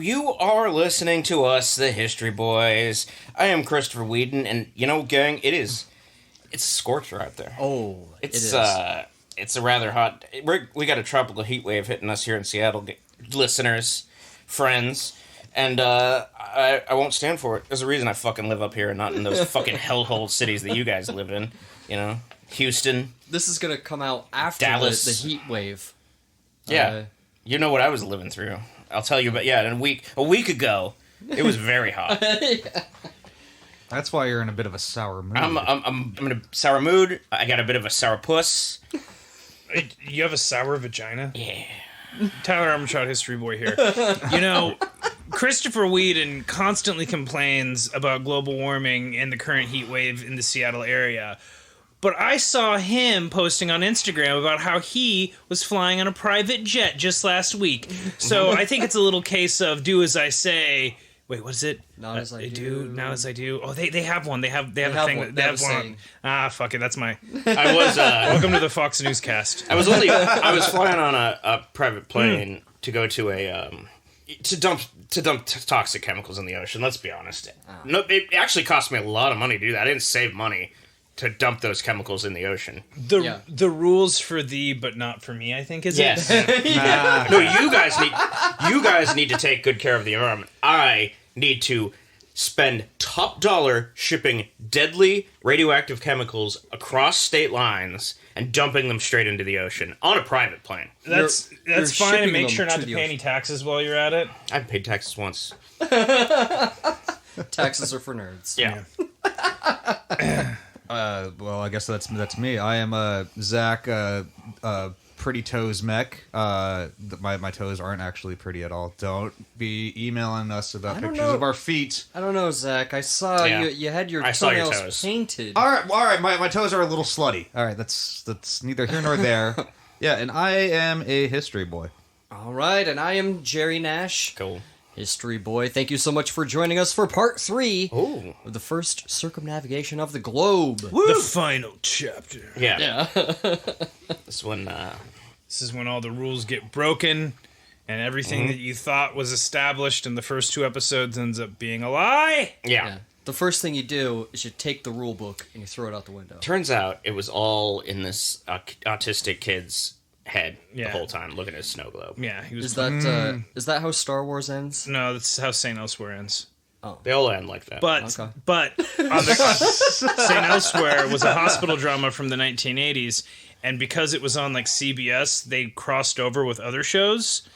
you are listening to us, the History Boys. I am Christopher Whedon, and gang, it's a scorcher out there. Oh, it's a rather hot. We got a tropical heat wave hitting us here in Seattle, listeners, friends, and I won't stand for it. There's a reason I fucking live up here and not in those fucking hellhole cities that you guys live in. Houston. This is gonna come out after Dallas. the heat wave. Yeah, you know what I was living through. I'll tell you, but yeah, a week ago, it was very hot. Yeah. That's why you're in a bit of a sour mood. I'm in a sour mood. I got a bit of a sour puss. You have a sour vagina? Yeah. Tyler Armstrong, History Boy here. Christopher Whedon constantly complains about global warming and the current heat wave in the Seattle area. But I saw him posting on Instagram about how he was flying on a private jet just last week. So I think it's a little case of do as I say. Wait, what is it? Not as I do. Not as I do. Oh, they have one. They have a thing. One. They have one. Saying. Fuck it. That's my. I was. Welcome to the Fox Newscast. I was flying on a private plane to go to a to dump toxic chemicals in the ocean. Let's be honest. No, it actually cost me a lot of money to do that. I didn't save money to dump those chemicals in the ocean. The rules for thee, but not for me, I think, is yes. it? Yeah. No, you guys need to take good care of the environment. I need to spend top dollar shipping deadly radioactive chemicals across state lines and dumping them straight into the ocean on a private plane. That's you're fine, and make shipping sure them not to to the pay ocean. any taxes while you're at it. I've paid taxes once. Taxes are for nerds. Yeah. Well, I guess that's me. I am Zach, Pretty Toes Mech. My toes aren't actually pretty at all. Don't be emailing us about pictures of our feet. I don't know, Zach. I saw you had your toenails painted. All right. My toes are a little slutty. All right, that's neither here nor there. Yeah, and I am a history boy. All right, and I am Jerry Nash. Cool. History Boy. Thank you so much for joining us for part 3 Ooh. of the first circumnavigation of the globe. The final chapter. Yeah. Yeah. This one. This is when all the rules get broken, and everything that you thought was established in the first 2 episodes ends up being a lie. Yeah. The first thing you do is you take the rule book and you throw it out the window. Turns out it was all in this autistic kid's head the whole time, looking at a snow globe. Yeah, he was. Is that how Star Wars ends? No, that's how St. Elsewhere ends. Oh. They all end like that. But St. Elsewhere was a hospital drama from the 1980s, and because it was on like CBS, they crossed over with other shows,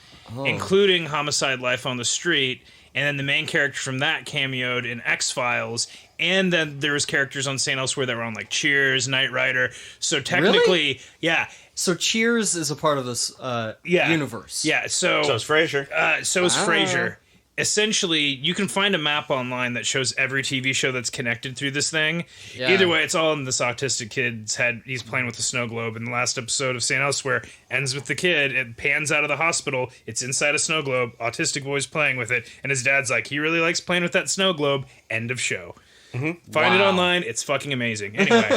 including Homicide: Life on the Street, and then the main character from that cameoed in X-Files, and then there was characters on St. Elsewhere that were on like Cheers, Knight Rider. So technically, yeah. So Cheers is a part of this universe. Yeah, so is Frasier. So is Frasier. Essentially, you can find a map online that shows every TV show that's connected through this thing. Yeah. Either way, it's all in this autistic kid's head. He's playing with the snow globe, and the last episode of St. Elsewhere ends with the kid. It pans out of the hospital. It's inside a snow globe. Autistic boy's playing with it, and his dad's like, he really likes playing with that snow globe. End of show. Mm-hmm. Find it online. It's fucking amazing. Anyway,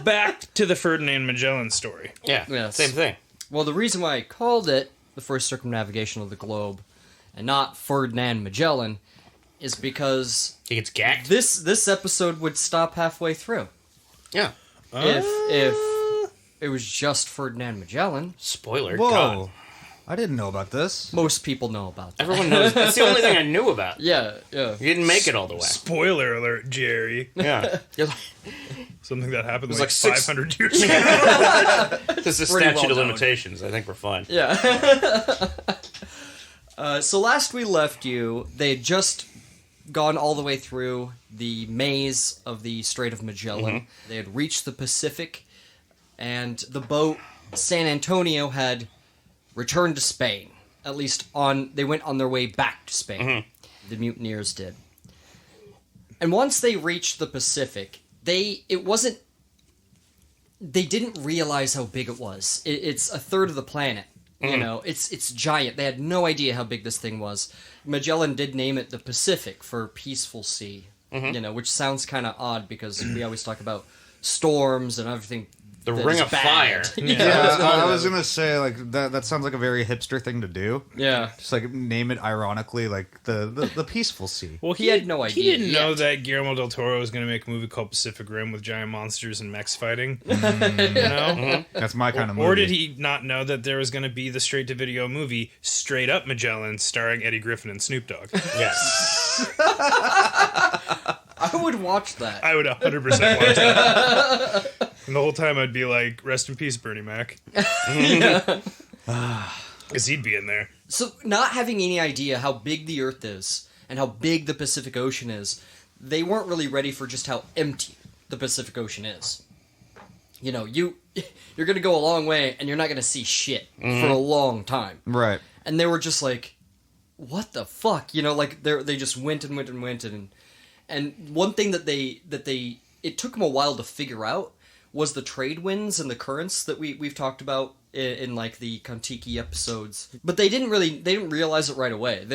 back to the Ferdinand Magellan story. Yeah, Yes. same thing. Well, the reason why I called it the first circumnavigation of the globe and not Ferdinand Magellan is because He gets gacked. this episode would stop halfway through. Yeah. If it was just Ferdinand Magellan. Spoiler. Whoa. God. I didn't know about this. Most people know about that. Everyone knows. That's the only thing I knew about. Yeah. You didn't make it all the way. Spoiler alert, Jerry. Yeah. Something that happened was like like 500 years ago. This is Pretty statute well of known. limitations. I think we're fine. Yeah. So last we left you, they had just gone all the way through the maze of the Strait of Magellan. They had reached the Pacific, and the boat San Antonio had returned to Spain. At least they went on their way back to Spain. The mutineers did. And once they reached the Pacific, they didn't realize how big it was. It's a third of the planet. You know, it's giant. They had no idea how big this thing was. Magellan did name it the Pacific for peaceful sea. You know, which sounds kind of odd because we always talk about storms and everything The that Ring is of bad. Fire. Yeah, I was gonna say like that sounds like a very hipster thing to do. Yeah. Just like name it ironically, like the peaceful sea. Well, He had no idea He didn't know yet. that Guillermo del Toro was going to make a movie called Pacific Rim with giant monsters and mechs fighting. You know? That's my kind of movie. Or did he not know that there was going to be the straight-to-video movie Straight Up Magellan starring Eddie Griffin and Snoop Dogg? Yes. I would watch that. I would 100% watch that. And the whole time I'd be like, rest in peace, Bernie Mac. Because he'd be in there. So, not having any idea how big the Earth is and how big the Pacific Ocean is, they weren't really ready for just how empty the Pacific Ocean is. You know, you're going to go a long way and you're not going to see shit for a long time. Right. And they were just like, what the fuck? You know, like they just went and went and went and one thing that it took them a while to figure out was the trade winds and the currents that we've talked about in like the Kon-Tiki episodes. But they didn't realize it right away.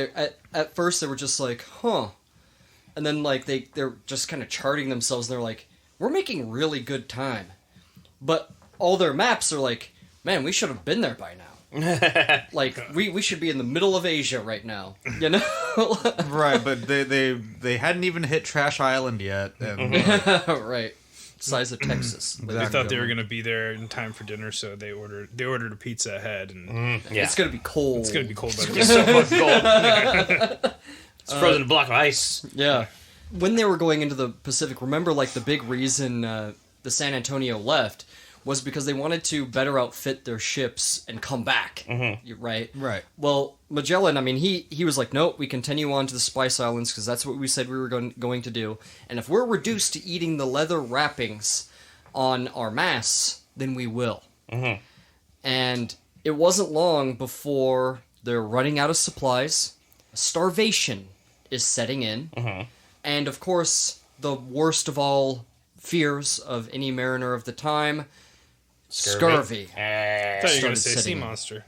At first they were just like, huh. And then like they're just kind of charting themselves and they're like, we're making really good time. But all their maps are like, man, we should have been there by now. Like we should be in the middle of Asia right now, you know? Right, but they hadn't even hit Trash Island yet. And, Right. Size of Texas. They thought they were going to be there in time for dinner, so they ordered a pizza ahead, and Yeah. It's gonna be cold. it's going to be cold. By the It's so much gold. It's frozen in a block of ice. Yeah. When they were going into the Pacific, remember like the big reason the San Antonio left was because they wanted to better outfit their ships and come back. Right? Right. Well, Magellan, I mean, he was like, nope, we continue on to the Spice Islands because that's what we said we were going to do. And if we're reduced to eating the leather wrappings on our masts, then we will. And it wasn't long before they're running out of supplies. Starvation is setting in. And, of course, the worst of all fears of any mariner of the time, scurvy. I thought you were going to say sea setting in. monster.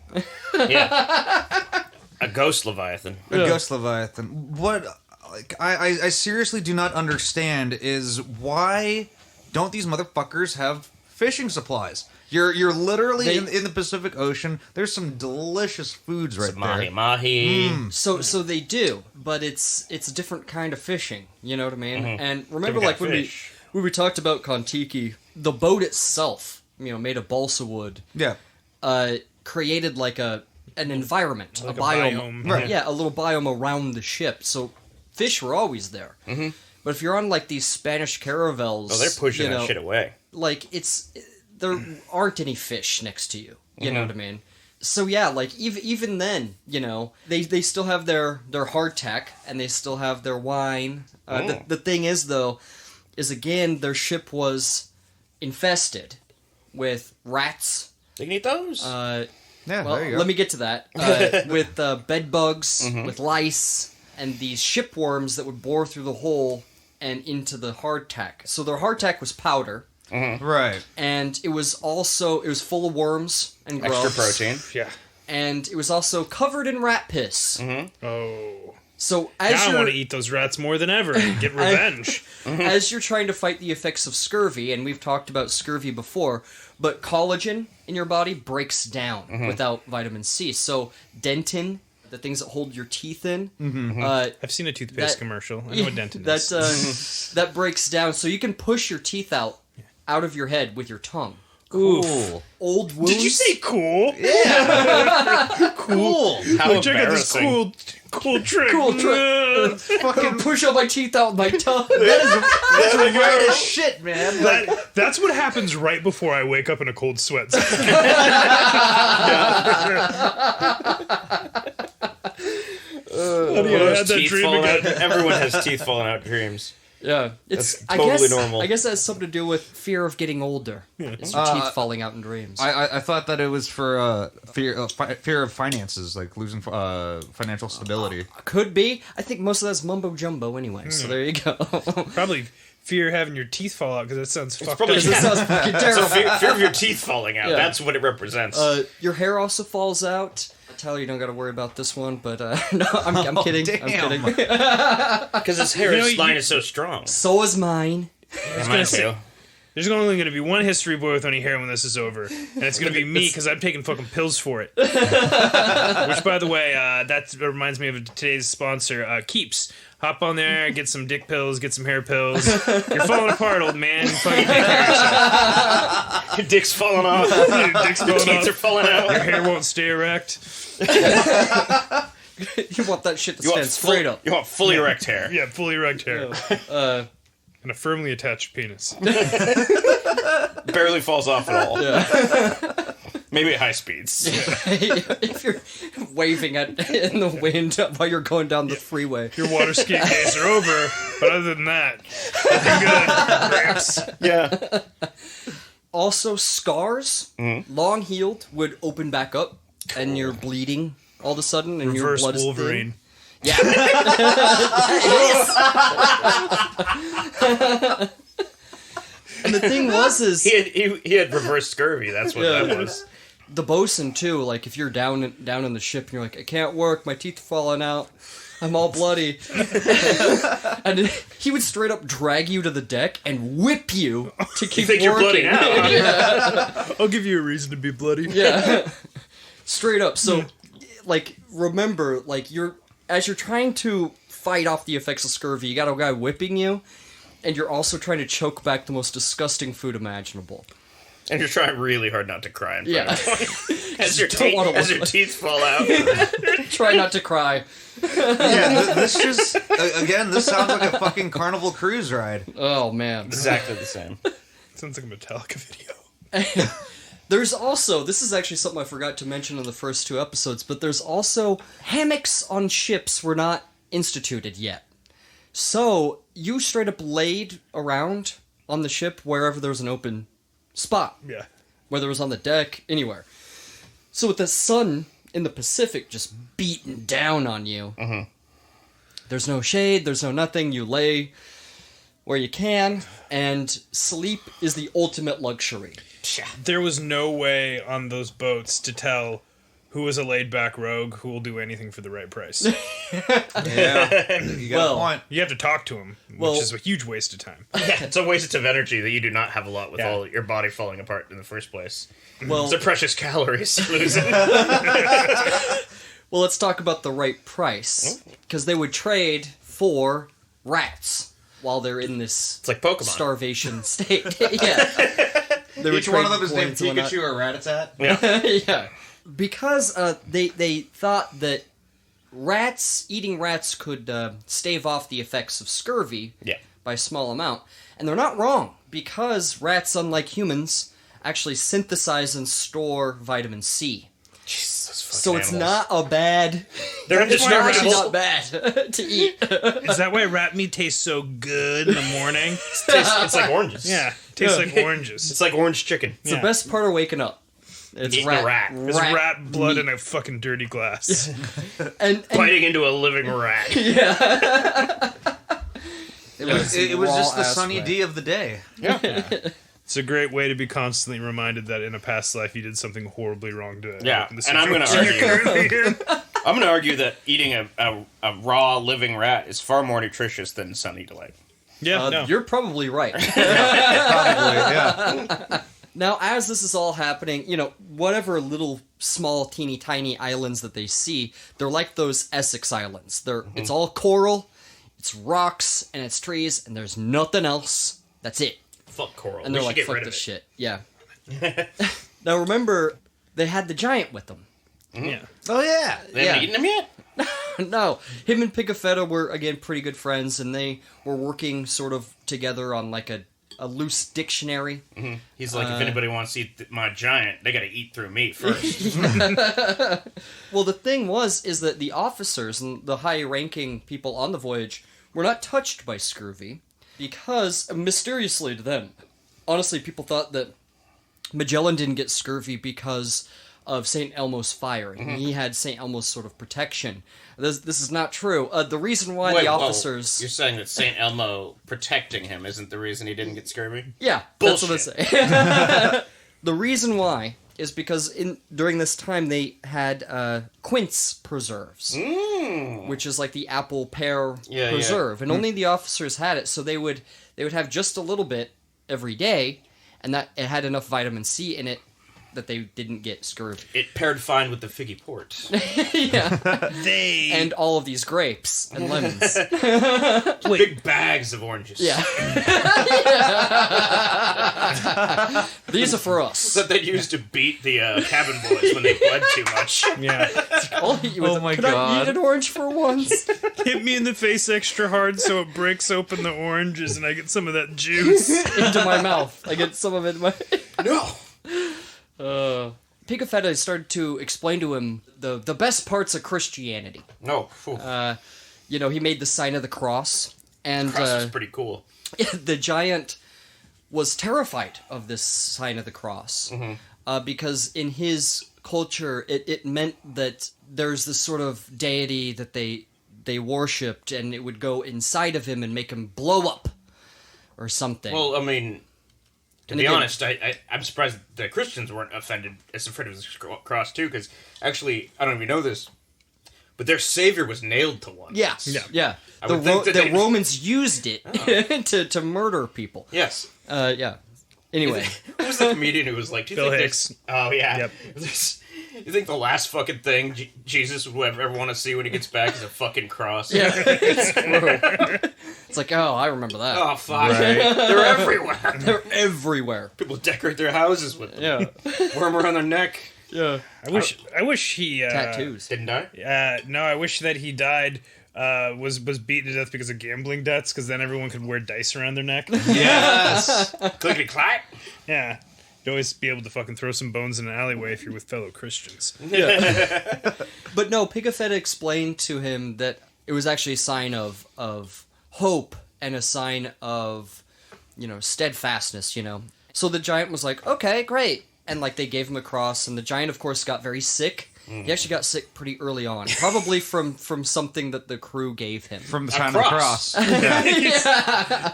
Yeah. A ghost Leviathan. A ghost Leviathan. What like I seriously do not understand is why don't these motherfuckers have fishing supplies? You're literally in the Pacific Ocean. There's some delicious foods right Mahi there. mahi. So they do, but it's a different kind of fishing. You know what I mean? And remember, Different like kind when of fish. we talked about Kon-Tiki, the boat itself, you know, made of balsa wood, Yeah. created like an environment, Like a a biome, biome. Right. Yeah, a little biome around the ship. So fish were always there. But if you're on like these Spanish caravels, Oh, they're pushing you know, that shit away. like there aren't any fish next to you. You know what I mean? So yeah, like even then, you know, they still have their hardtack and they still have their wine. The thing is though, is again their ship was infested with rats. They can eat those. Yeah, Well, there you go. let me get to that. With bed bugs, with lice, and these shipworms that would bore through the hole and into the hardtack. So their hardtack was powder. Right. And it was full of worms and grubs. Extra protein. Yeah. And it was also covered in rat piss. Oh. So Now as I you're want to eat those rats more than ever and get revenge. as you're trying to fight the effects of scurvy, and we've talked about scurvy before, but collagen in your body breaks down without vitamin C. So dentin, the things that hold your teeth in, I've seen a toothpaste That- commercial. I know what dentin is. that breaks down, so you can push your teeth out of your head with your tongue. Cool. Old wounds. Did you say cool? cool? How Check out this embarrassing. cool trick. Cool trick. Fucking push all my teeth out with my tongue. That's right as shit, man. That's what happens right before I wake up in a cold sweat. All I those had that teeth dream falling out. again. Everyone has teeth falling out dreams. Yeah, it's That's totally normal. I guess that has something to do with fear of getting older. It's your teeth falling out in dreams. I thought that it was for fear of finances, like losing financial stability. Could be. I think most of that's mumbo jumbo anyway. So there you go. Probably fear having your teeth fall out because that sounds fucked probably- up. This sounds fucking So terrible. fear of your teeth falling out. Yeah. That's what it represents. Your hair also falls out. Tyler, you don't got to worry about this one, but no, I'm kidding. damn. I'm kidding. Because his hair You know, line is so strong. So is mine. Mine say- too. There's only going to be one history boy with any hair when this is over, and it's going to be me because I'm taking fucking pills for it. Which, by the way, that reminds me of today's sponsor, Keeps. Hop on there, get some dick pills, get some hair pills. You're falling apart, old man. Fucking take care of yourself. Your dick's falling off. Your dick's falling Teeth off. are falling out. Your hair won't stay erect. You want that shit to stand straight up. You want fully erect hair. Yeah, fully erect hair. And a firmly attached penis. Barely falls off at all. Yeah. Maybe at high speeds. If you're waving in the wind while you're going down the freeway. Your water skiing days are over, but other than that, looking good, Gramps. Yeah. Also, scars, long healed, would open back up, and you're bleeding all of a sudden, and Reverse your blood Wolverine. is thin. Yeah. And the thing is he had reverse scurvy. That's what that was. The bosun too. Like if you're down in the ship and you're like, I can't work, my teeth are falling out, I'm all bloody, and he would straight up drag you to the deck and whip you to keep think working. you're bloody now? Yeah. I'll give you a reason to be bloody. Yeah. Straight up. So, like, remember, like as you're trying to fight off the effects of scurvy, you got a guy whipping you, and you're also trying to choke back the most disgusting food imaginable. And you're trying really hard not to cry in front of him. As your teeth fall out. Try not to cry. Yeah, this just again. This sounds like a fucking Carnival Cruise ride. Oh man, Exactly the same. Sounds like a Metallica video. There's also, this is actually something I forgot to mention in the first 2 episodes, but there's also hammocks on ships were not instituted yet. So you straight up laid around on the ship wherever there was an open spot. Yeah. Whether it was on the deck, anywhere. So with the sun in the Pacific just beating down on you, there's no shade, there's no nothing, you lay where you can, and sleep is the ultimate luxury. There was no way on those boats to tell who was a laid-back rogue who will do anything for the right price. Yeah, you got a point. You have to talk to him, which is a huge waste of time. Yeah, it's a waste of energy that you do not have a lot with all your body falling apart in the first place. Well, It's a precious calories losing. well, let's talk about the right price, because they would trade for rats while they're in this It's like Pokemon. starvation state. Yeah. They would Each one of trade them is named points and whatnot. Pikachu or Rattata. Yeah. Because they thought that eating rats could stave off the effects of scurvy by a small amount. And they're not wrong, because rats, unlike humans, actually synthesize and store vitamin C. Jesus, So it's not a bad... They're It's actually indestructible. not bad to eat. Is that why rat meat tastes so good in the morning? It's like oranges. Yeah, tastes like oranges. It's like orange chicken. It's the best part of waking up. It's Eating a rat. It's rat blood in a fucking dirty glass. and Biting into a living rat. It was just the sunny D of the day. Yeah. It's a great way to be constantly reminded that in a past life you did something horribly wrong to Yeah, the and I'm going to situation. I'm going to argue that eating a raw living rat is far more nutritious than Sunny Delight. Yeah, no. You're probably right. Probably, yeah. Now, as this is all happening, whatever little small, teeny tiny islands that they see, they're like those Essex Islands. It's all coral, it's rocks, and it's trees, and there's nothing else. That's it. Fuck coral. And We they're should like, get fuck rid of this it. shit. Yeah. Now, remember, they had the giant with them. Yeah. Oh yeah. They haven't eaten them yet? No, him and Pigafetta were, again, pretty good friends, and they were working sort of together on, like, a loose dictionary. He's like, if anybody wants to eat my giant, they got to eat through me first. Well, the thing is that the officers and the high-ranking people on the voyage were not touched by scurvy, because, mysteriously to them, honestly, people thought that Magellan didn't get scurvy because of St. Elmo's fire, and he had St. Elmo's sort of protection. This is not true. The reason why Wait, the whoa. officers... You're saying that St. Elmo protecting him isn't the reason he didn't get scurvy? Yeah, Bullshit. that's what I say. The reason why is because during this time they had quince preserves, which is like the apple pear preserve, and only the officers had it. So they would have just a little bit every day, and that it had enough vitamin C in it that they didn't get scurvy. It paired fine with the figgy port. And all of these grapes and lemons. Big bags of oranges. Yeah. These are for us. That they'd use to beat the cabin boys when they bled too much. Yeah. Oh my God. I eat an orange for once? Hit me in the face extra hard so it breaks open the oranges and I get some of that juice. Into my mouth. I get some of it in my... No! Pigafetta started to explain to him the best parts of Christianity. No. He made the sign of the cross, and Cross was pretty cool. the giant was terrified of this sign of the cross, because in his culture, it meant that there's this sort of deity that they worshipped, and it would go inside of him and make him blow up, or something. Well, I mean... To be honest, I'm surprised the Christians weren't afraid of this cross, too, because actually, I don't even know this, but their savior was nailed to one. Yeah. I would think that the Romans used it to murder people. Yes. Yeah. Anyway. Who was the comedian who was like, do you Bill think Hicks. this... Oh, yeah. Yep. You think the last fucking thing Jesus would ever want to see when he gets back is a fucking cross? Yeah, it's true. It's like, oh, I remember that. Oh, fuck. Right. They're everywhere. They're everywhere. People decorate their houses with them. Yeah. Wear them around their neck. Yeah. I wish he Tattoos. Didn't die? No, I wish that he died. Was beaten to death because of gambling debts, because then everyone could wear dice around their neck. Yes. Clickety clack. Yeah. You'd always be able to fucking throw some bones in an alleyway if you're with fellow Christians. But no, Pigafetta explained to him that it was actually a sign of hope and a sign of, steadfastness, So the giant was like, okay, great. And, they gave him a cross, and the giant, of course, got very sick. He actually got sick pretty early on, probably from something that the crew gave him. From the sign of the cross.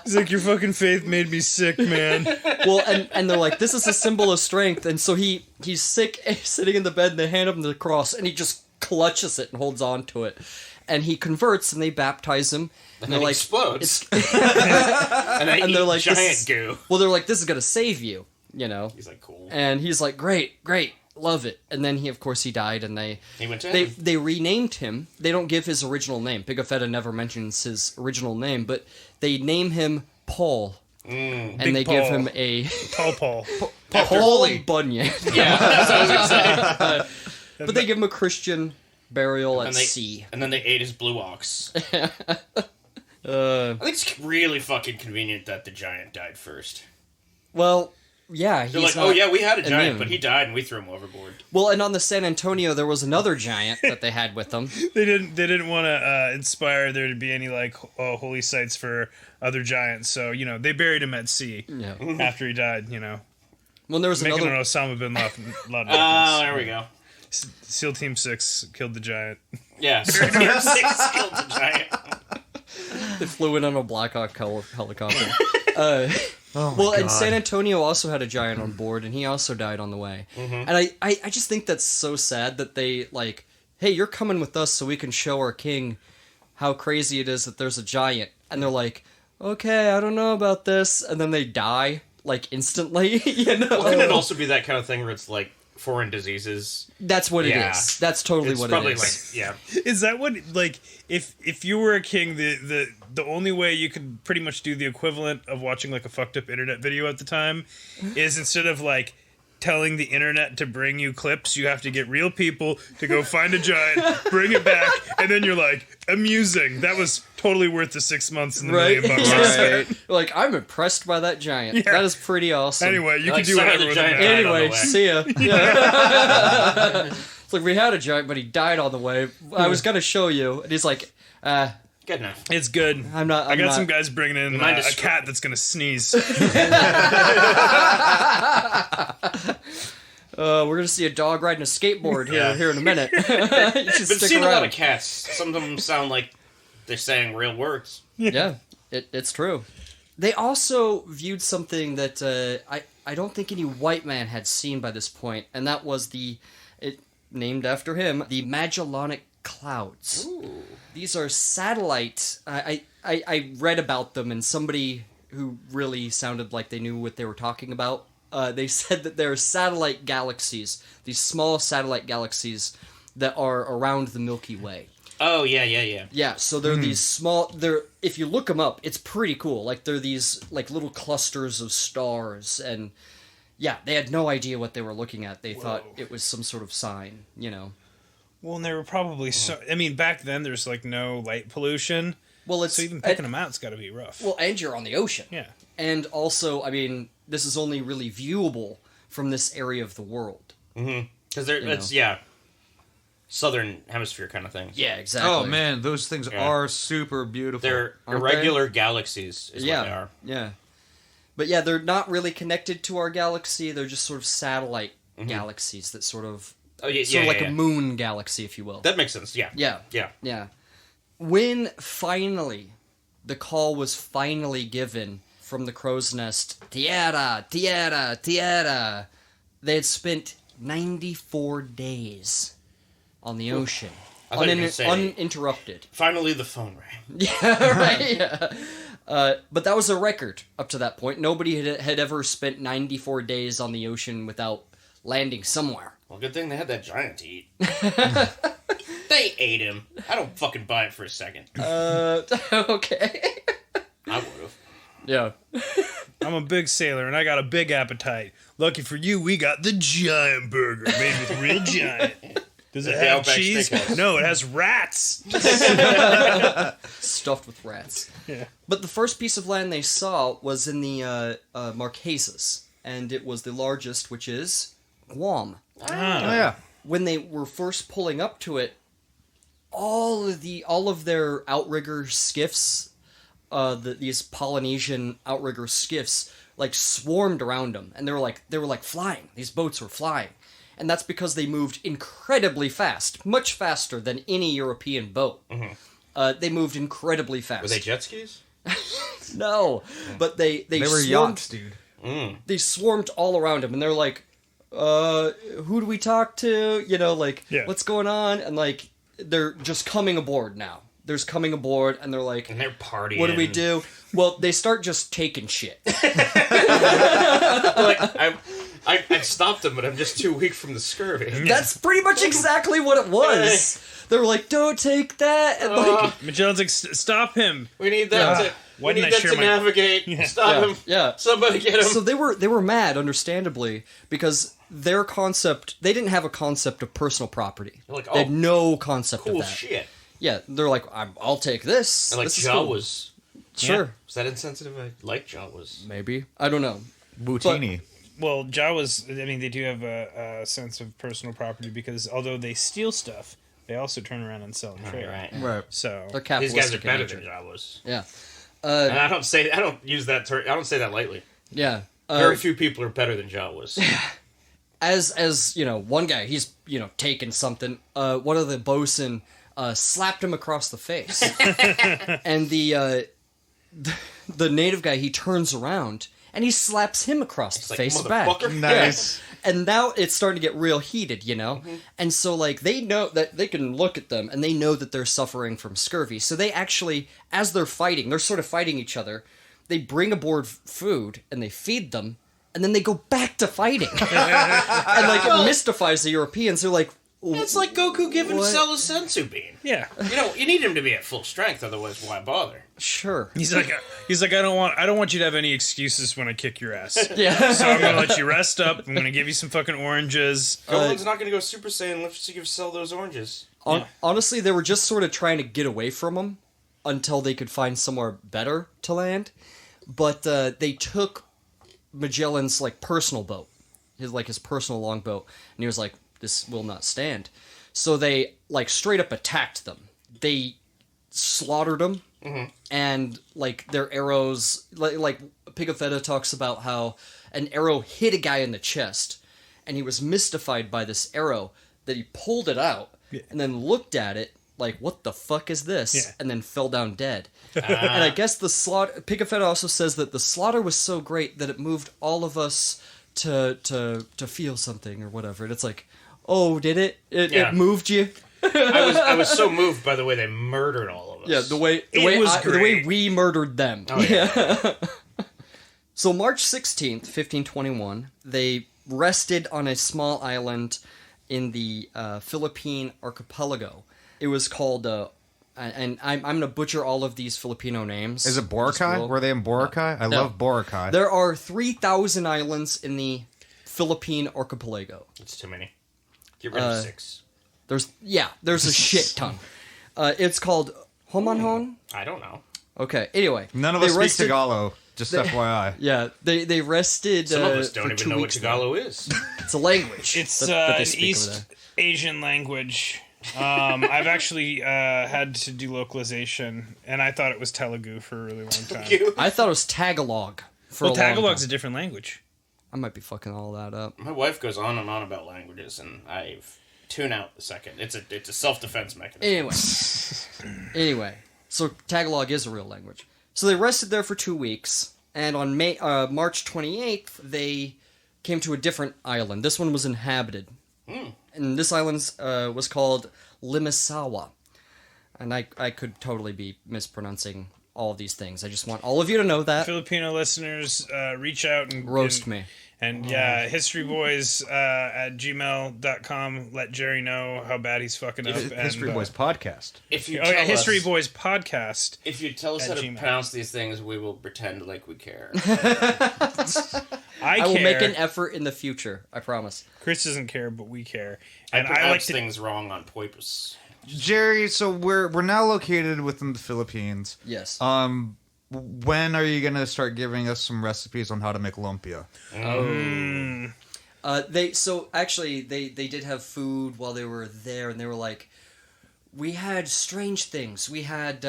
He's like, your fucking faith made me sick, man. Well, and they're like, this is a symbol of strength, and so he's sick, sitting in the bed, and they hand him the cross, and he just clutches it and holds on to it. And he converts, and they baptize him. And they're like, explodes. and they're like, giant goo. Well, they're like, this is going to save you, He's like, cool. And he's like, great, love it. And then he died, and he went to they renamed him. They don't give his original name. Pigafetta never mentions his original name, but they name him Paul. And Big they Paul. give him a... Paul. Paul Bunyan. Yeah, that's what I was going to say. But they give him a Christian burial at sea. sea. And then they ate his blue ox. I think it's really fucking convenient that the giant died first. Well, yeah. They're like, oh yeah, we had a giant, immune. but he died and we threw him overboard. Well, and on the San Antonio, there was another giant that they had with them. They didn't want to inspire there to be any holy sites for other giants, so they buried him at sea after he died. Well, there was making another... an Osama bin Laden. Oh, there we go. SEAL Team 6 killed the giant. Yeah, SEAL Team 6 killed the giant. They flew in on a Black Hawk helicopter. Oh well, God. and San Antonio also had a giant on board, and he also died on the way. And I just think that's so sad that they, hey, you're coming with us so we can show our king how crazy it is that there's a giant. And they're like, okay, I don't know about this. And then they die, instantly, Well, couldn't it also be that kind of thing where it's foreign diseases? That's what it is. That's totally what it is. Is that what if you were a king, the only way you could pretty much do the equivalent of watching a fucked up internet video at the time is instead of telling the internet to bring you clips, you have to get real people to go find a giant, bring it back, and then you're like, amusing. That was totally worth the 6 months and the $1 million. Right. I'm impressed by that giant. Yeah. That is pretty awesome. Anyway, you can do whatever with it. Anyway, see ya. Yeah. It's we had a giant, but he died on the way. I was going to show you. And he's like, good enough. It's good. I got some guys bringing in a cat that's going to sneeze. We're going to see a dog riding a skateboard here in a minute. But seen a lot of cats. Some of them sound like they're saying real words. Yeah, it's true. They also viewed something that I don't think any white man had seen by this point, and that was named after him, the Magellanic Clouds. Ooh. These are satellite... I read about them, and somebody who really sounded like they knew what they were talking about they said that there are satellite galaxies, these small satellite galaxies that are around the Milky Way. Oh, yeah. Yeah, so they're these small... If you look them up, it's pretty cool. Like, they're these like little clusters of stars, and yeah, they had no idea what they were looking at. They thought it was some sort of sign, you know. Well, and they were probably so... I mean, back then, there's, like, no light pollution. Well, so even picking them out, it's got to be rough. Well, and you're on the ocean. Yeah. And also, I mean, this is only really viewable from this area of the world. Mm-hmm. Because it's, southern hemisphere kind of things. Yeah, exactly. Oh, man, those things are super beautiful. They're Aren't irregular galaxies is what they are. Yeah. But yeah, they're not really connected to our galaxy. They're just sort of satellite galaxies that sort of... a moon galaxy, if you will. That makes sense, yeah. Yeah. When finally the call was finally given from the crow's nest, Tierra, Tierra, Tierra, they had spent 94 days on the ocean. I thought you were gonna say, uninterrupted. Finally the phone rang. Yeah, right, yeah. But that was a record up to that point. Nobody had ever spent 94 days on the ocean without landing somewhere. Well, good thing they had that giant to eat. They ate him. I don't fucking buy it for a second. Okay. I would've. Yeah. I'm a big sailor, and I got a big appetite. Lucky for you, we got the giant burger made with real giant. Does it have Outback cheese? Steakhouse. No, it has rats. Stuffed with rats. Yeah. But the first piece of land they saw was in the Marquesas, and it was the largest, which is Guam. Oh, yeah. When they were first pulling up to it, all of their outrigger skiffs, these Polynesian outrigger skiffs, like swarmed around them, and they were like flying. These boats were flying, and that's because they moved incredibly fast, much faster than any European boat. Mm-hmm. They moved incredibly fast. Were they jet skis? No, but they They were swarmed, yachts, dude. They swarmed all around him, and they're like, who do we talk to? You know, like, what's going on? And like, they're just coming aboard now. There's coming aboard, and they're like... And they're partying. What do we do? Well, they start just taking shit. I stopped them, but I'm just too weak from the scurvy. That's pretty much exactly what it was. They were like, don't take that. And like, Magellan's like, stop him. We need that Why to didn't I share my... navigate. Stop him. Yeah. Somebody get him. So they were mad, understandably, because their concept... They didn't have a concept of personal property. Like, they had no concept of cool that. shit. Yeah, they're like, I'll take this. And like this Jawas. Sure. Yeah. Was that insensitive? I like Jawas. Maybe. I don't know. Boutini. Well, Jawas, I mean, they do have a sense of personal property because although they steal stuff, they also turn around and sell and trade. Right. So They're These capitalistic. guys are better in nature. than Jawas. Yeah. And I don't use that term. I don't say that lightly. Yeah. Very few people are better than Jawas. As you know, one guy, he's taking something. One of the bosun slapped him across the face, and the native guy, he turns around and he slaps him across the face back. Nice. Yeah. And now it's starting to get real heated, Mm-hmm. And so like they know that they can look at them and they know that they're suffering from scurvy. So they actually, as they're fighting, they're sort of fighting each other. They bring aboard food and they feed them. And then they go back to fighting. And, like, it mystifies the Europeans. They're like... It's like Goku giving Cell a sensu bean. yeah, You need him to be at full strength, otherwise why bother? Sure. he's like I don't want you to have any excuses when I kick your ass. Yeah. So I'm gonna let you rest up. I'm gonna give you some fucking oranges. Gohan's not going to go Super Saiyan unless you give Cell those oranges. Honestly, they were just sort of trying to get away from him until they could find somewhere better to land. But they took Magellan's, like, personal boat. His personal longboat. And he was like, this will not stand. So they, like, straight up attacked them. They slaughtered them. Mm-hmm. And, like, their arrows... Like Pigafetta talks about how an arrow hit a guy in the chest. And he was mystified by this arrow. That he pulled it out. Yeah. And then looked at it. Like, what the fuck is this? Yeah. And then fell down dead. And I guess the slaughter... Pigafetta also says that the slaughter was so great that it moved all of us to feel something or whatever. And it's like, oh, did it? It moved you? I was so moved by the way they murdered all of us. Yeah, the way we murdered them. Oh, yeah. So March 16th, 1521, they rested on a small island in the Philippine archipelago. It was called, and I'm going to butcher all of these Filipino names. Is it Boracay? Were they in Boracay? I love Boracay. There are 3,000 islands in the Philippine archipelago. It's too many. Get rid of 6. There's a shit ton. It's called Homanhon. I don't know. Okay, anyway. None of us speak Tagalog, just FYI. Yeah, they rested Some of us don't for even 2 know what weeks Tagalog is. It's a language. It's that they an speak over East Asian language. I've actually had to do localization, and I thought it was Telugu for a really long time. there. I thought it was Tagalog for a long Tagalog's time. a different language. I might be fucking all that up. My wife goes on and on about languages, and I've tune out the second. It's a self-defense mechanism. Anyway, so Tagalog is a real language. So they rested there for 2 weeks, and on March 28th, they came to a different island. This one was inhabited. And this island was called Limasawa. And I could totally be mispronouncing all of these things. I just want all of you to know that. Filipino listeners, reach out and Roast me. And yeah, HistoryBoiz at gmail.com. Let Jerry know how bad he's fucking up. HistoryBoiz podcast. If you HistoryBoiz podcast. If you tell us how to Gmail. pronounce these things, we will pretend like we care. I will make an effort in the future. I promise. Chris doesn't care, but we care. I And pronounce I like to things wrong on purpose. Jerry, so we're now located within the Philippines. Yes. When are you gonna start giving us some recipes on how to make lumpia? They did have food while they were there, and they were like, we had strange things. We had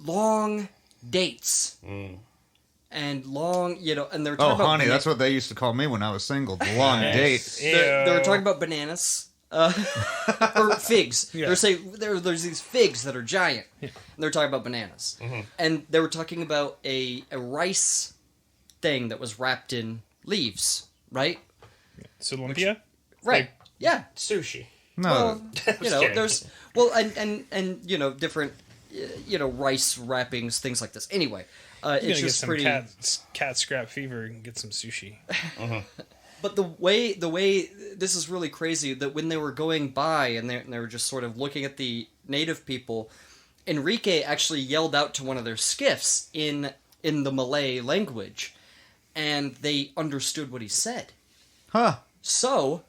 long dates. And long, and they were talking about... honey, that's what they used to call me when I was single. The long date. They were talking about bananas. Or figs. Yeah. They're saying there's these figs that are giant. Yeah. And they're talking about bananas. And they were talking about a rice thing that was wrapped in leaves, right? So lumpia? Right. Yeah. Sushi. No. kidding. There's and different rice wrappings, things like this. Anyway, it's Get just some pretty cat scrap fever and get some sushi. But the way this is really crazy that when they were going by and they were just sort of looking at the native people, Enrique actually yelled out to one of their skiffs in the Malay language, and they understood what he said. Huh. So,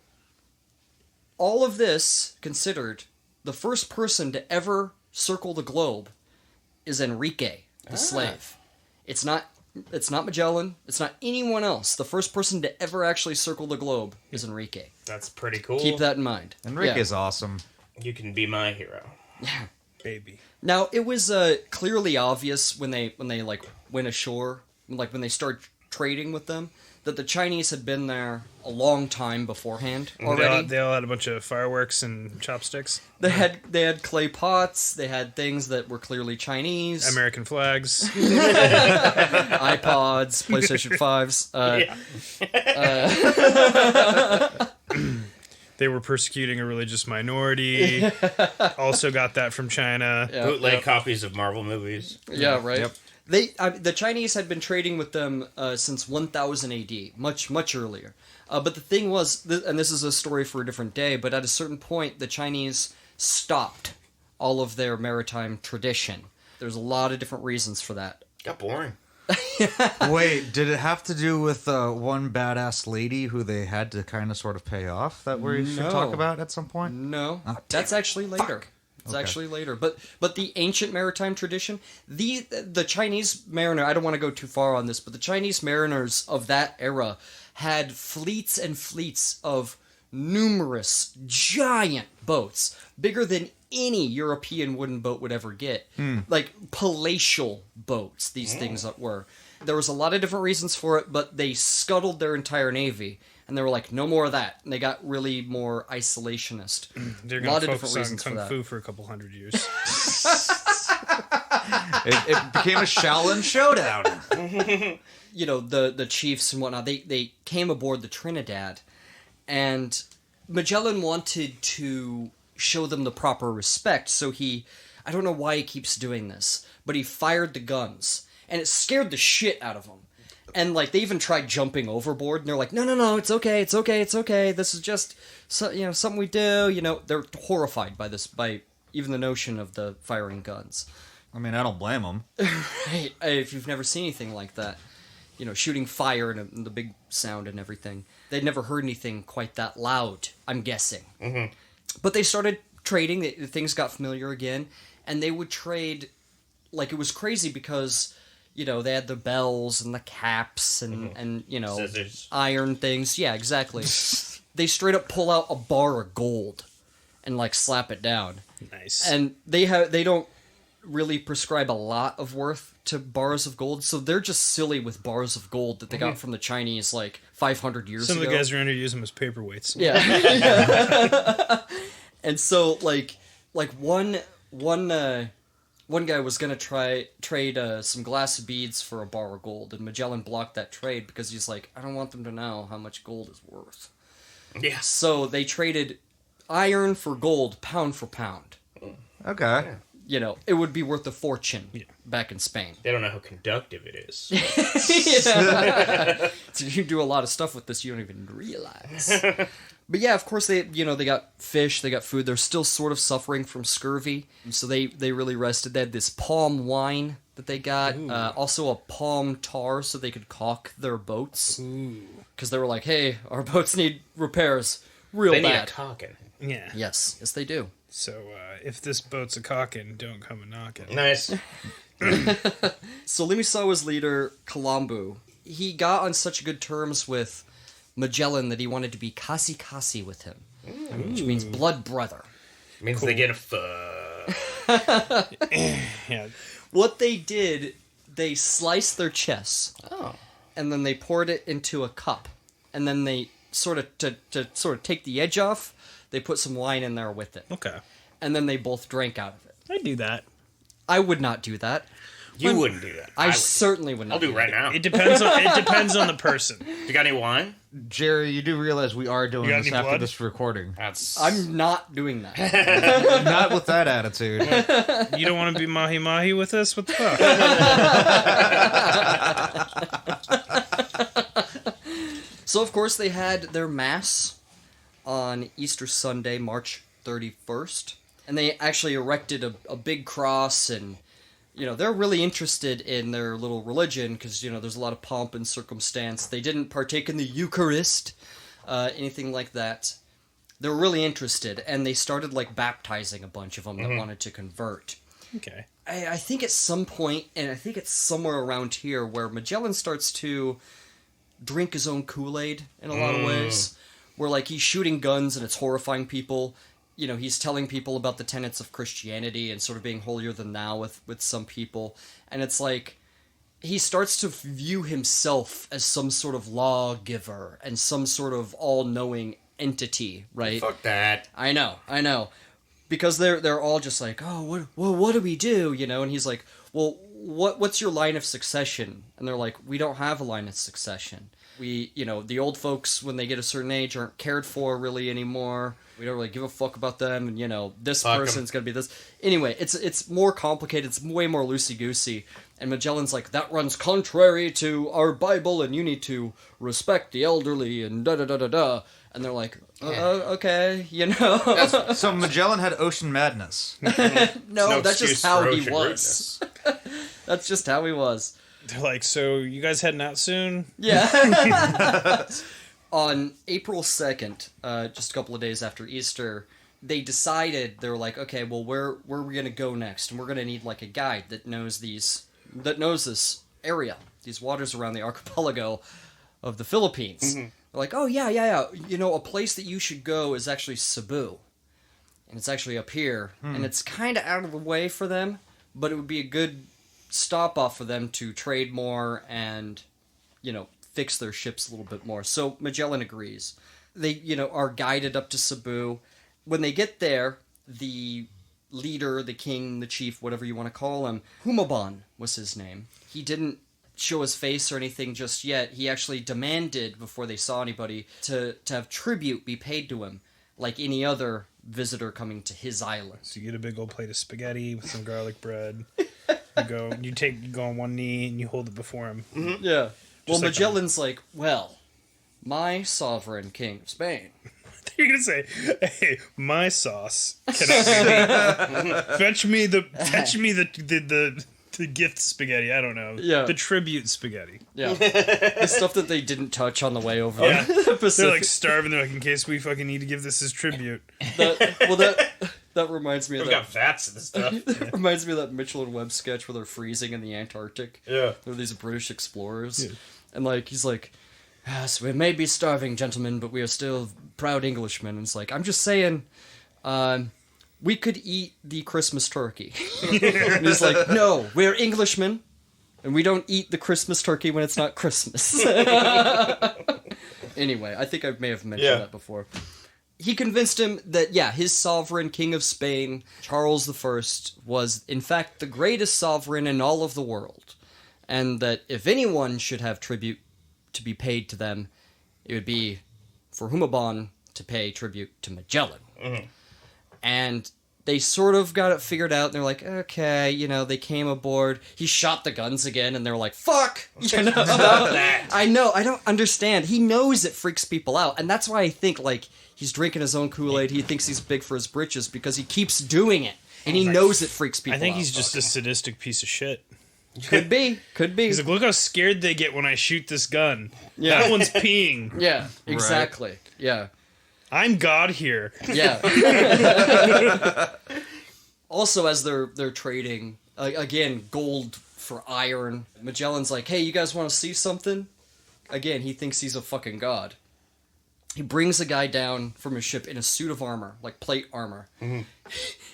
all of this considered, the first person to ever circle the globe is Enrique, the slave. It's not Magellan. It's not anyone else. The first person to ever actually circle the globe is Enrique. That's pretty cool. Keep that in mind. Enrique's awesome. You can be my hero. Yeah. Baby. Now, it was clearly obvious when they went ashore, when they started trading with them, that the Chinese had been there a long time beforehand already. They all had a bunch of fireworks and chopsticks. They had clay pots. They had things that were clearly Chinese. American flags. iPods, PlayStation 5s. They were persecuting a religious minority. Also got that from China. Yeah. Bootleg copies of Marvel movies. Yeah, right. Yep. The Chinese had been trading with them since 1000 AD, much earlier. But the thing was, and this is a story for a different day, but at a certain point, the Chinese stopped all of their maritime tradition. There's a lot of different reasons for that. Got boring. Wait, did it have to do with one badass lady who they had to kind of sort of pay off that we should talk about at some point? No, Oh, that's actually later. It's Okay. actually later. But the ancient maritime tradition, the Chinese mariner, I don't want to go too far on this, but the Chinese mariners of that era had fleets and fleets of numerous giant boats, bigger than any European wooden boat would ever get. Like palatial boats, these things that were. There was a lot of different reasons for it, but they scuttled their entire navy. And they were like, no more of that. And they got really more isolationist. They're A going lot to of focus different on reasons for kung that. fu for a couple hundred years. It became a Shaolin showdown. The chiefs and whatnot, they came aboard the Trinidad, and Magellan wanted to show them the proper respect, so I don't know why he keeps doing this, but he fired the guns, and it scared the shit out of them. And, like, they even tried jumping overboard, and they're like, no, it's okay, this is just, something we do, They're horrified by this, by even the notion of the firing guns. I mean, I don't blame them. Right, if you've never seen anything like that, shooting fire and the big sound and everything. They'd never heard anything quite that loud, I'm guessing. Mm-hmm. But they started trading, things got familiar again, and they would trade, like, it was crazy because... they had the bells and the caps and Scissors. Iron things. Yeah, exactly. They straight up pull out a bar of gold and, like, slap it down. Nice. And they don't really prescribe a lot of worth to bars of gold, so they're just silly with bars of gold that they got from the Chinese, like, 500 years ago. Some of the guys around here use them as paperweights. Yeah. And so, like one guy was going to trade some glass beads for a bar of gold, and Magellan blocked that trade because he's like, I don't want them to know how much gold is worth. Yeah. So they traded iron for gold, pound for pound. Okay. It would be worth a fortune back in Spain. They don't know how conductive it is. So you do a lot of stuff with this you don't even realize. But yeah, of course they got fish, they got food. They're still sort of suffering from scurvy, so they really rested. They had this palm wine that they got, also a palm tar so they could caulk their boats. Because they were like, hey, our boats need repairs real They bad. need a caulking. Yeah. Yes, they do. So if this boat's a cockin', don't come a knockin'. Nice. So Limasawa's leader, Kalambu, he got on such good terms with Magellan that he wanted to be kasi with him, which means blood brother. Means they get a Yeah. What they did, they sliced their chests, Oh. and then they poured it into a cup, and then they sort of to take the edge off, they put some wine in there with it, Okay. and then they both drank out of it. I'd do that. I would not do that. You wouldn't do that. I would. certainly would not. I'll do it right now. It depends on the person. You got any wine? Jerry, you do realize we are doing You got this any after blood? this recording. That's. I'm not doing that. Not with that attitude. You don't want to be mahi with us? What the fuck? So, of course, they had their mass on Easter Sunday, March 31st. And they actually erected a big cross, and, they're really interested in their little religion because, there's a lot of pomp and circumstance. They didn't partake in the Eucharist, anything like that. They're really interested, and they started, like, baptizing a bunch of them that wanted to convert. Okay. I think at some point, and I think it's somewhere around here, where Magellan starts to drink his own Kool-Aid in a lot of ways, where, like, he's shooting guns and it's horrifying people. He's telling people about the tenets of Christianity and sort of being holier than thou with some people. And it's like, he starts to view himself as some sort of lawgiver and some sort of all-knowing entity, right? Fuck that. I know. Because they're all just like, oh, what do we do? And he's like, well, what's your line of succession? And they're like, we don't have a line of succession. We, the old folks, when they get a certain age, aren't cared for really anymore. We don't really give a fuck about them, and, this Fuck 'em. person's gonna be this. Anyway, it's more complicated, it's way more loosey-goosey, and Magellan's like, that runs contrary to our Bible, and you need to respect the elderly, and da-da-da-da-da. And they're like, okay, So Magellan had ocean madness. No, that's excuse just how for he ocean was. That's just how he was. They're like, so you guys heading out soon? Yeah. On April 2nd, just a couple of days after Easter, they decided, they were like, okay, well, where are we going to go next? And we're going to need, like, a guide that knows this area, these waters around the archipelago of the Philippines. They're like, oh, yeah. A place that you should go is actually Cebu. And it's actually up here. And it's kind of out of the way for them, but it would be a good stop off for them to trade more and, fix their ships a little bit more. So Magellan agrees. They, are guided up to Cebu. When they get there, the leader, the king, the chief, whatever you want to call him, Humaban was his name. He didn't show his face or anything just yet. He actually demanded, before they saw anybody, to have tribute be paid to him, like any other visitor coming to his island. So you get a big old plate of spaghetti with some garlic bread. You go on one knee and you hold it before him. Mm-hmm. Yeah. Well, like Magellan's like, well, my sovereign king of Spain. You're gonna say, "Hey, my sauce cannot be fetch me the gift spaghetti." I don't know. Yeah. The tribute spaghetti. Yeah. The stuff that they didn't touch on the way over the They're Pacific. like starving. They're like, in case we fucking need to give this as tribute. That reminds me of We've that. got fats and stuff. That reminds me of that Mitchell and Webb sketch where they're freezing in the Antarctic. Yeah. They're these British explorers. Yeah. And like he's like, yes, we may be starving, gentlemen, but we are still proud Englishmen. And it's like, I'm just saying, we could eat the Christmas turkey. And he's like, no, we're Englishmen, and we don't eat the Christmas turkey when it's not Christmas. Anyway, I think I may have mentioned that before. He convinced him that, his sovereign, King of Spain, Charles I, was, in fact, the greatest sovereign in all of the world. And that if anyone should have tribute to be paid to them, it would be for Humabon to pay tribute to Magellan. Mm-hmm. And they sort of got it figured out, and they're like, okay, they came aboard. He shot the guns again, and they're like, fuck! Stop that! I know, I don't understand. He knows it freaks people out, and that's why I think, he's drinking his own Kool-Aid. He thinks he's big for his britches, because he keeps doing it, and he knows it freaks people out. I think he's just a sadistic piece of shit. Could be. He's like, look how scared they get when I shoot this gun. Yeah. That one's peeing. Yeah, exactly. Right. Yeah. I'm God here. Yeah. Also, as they're trading, again, gold for iron, Magellan's like, hey, you guys want to see something? Again, he thinks he's a fucking god. He brings a guy down from his ship in a suit of armor, like plate armor. Mm-hmm.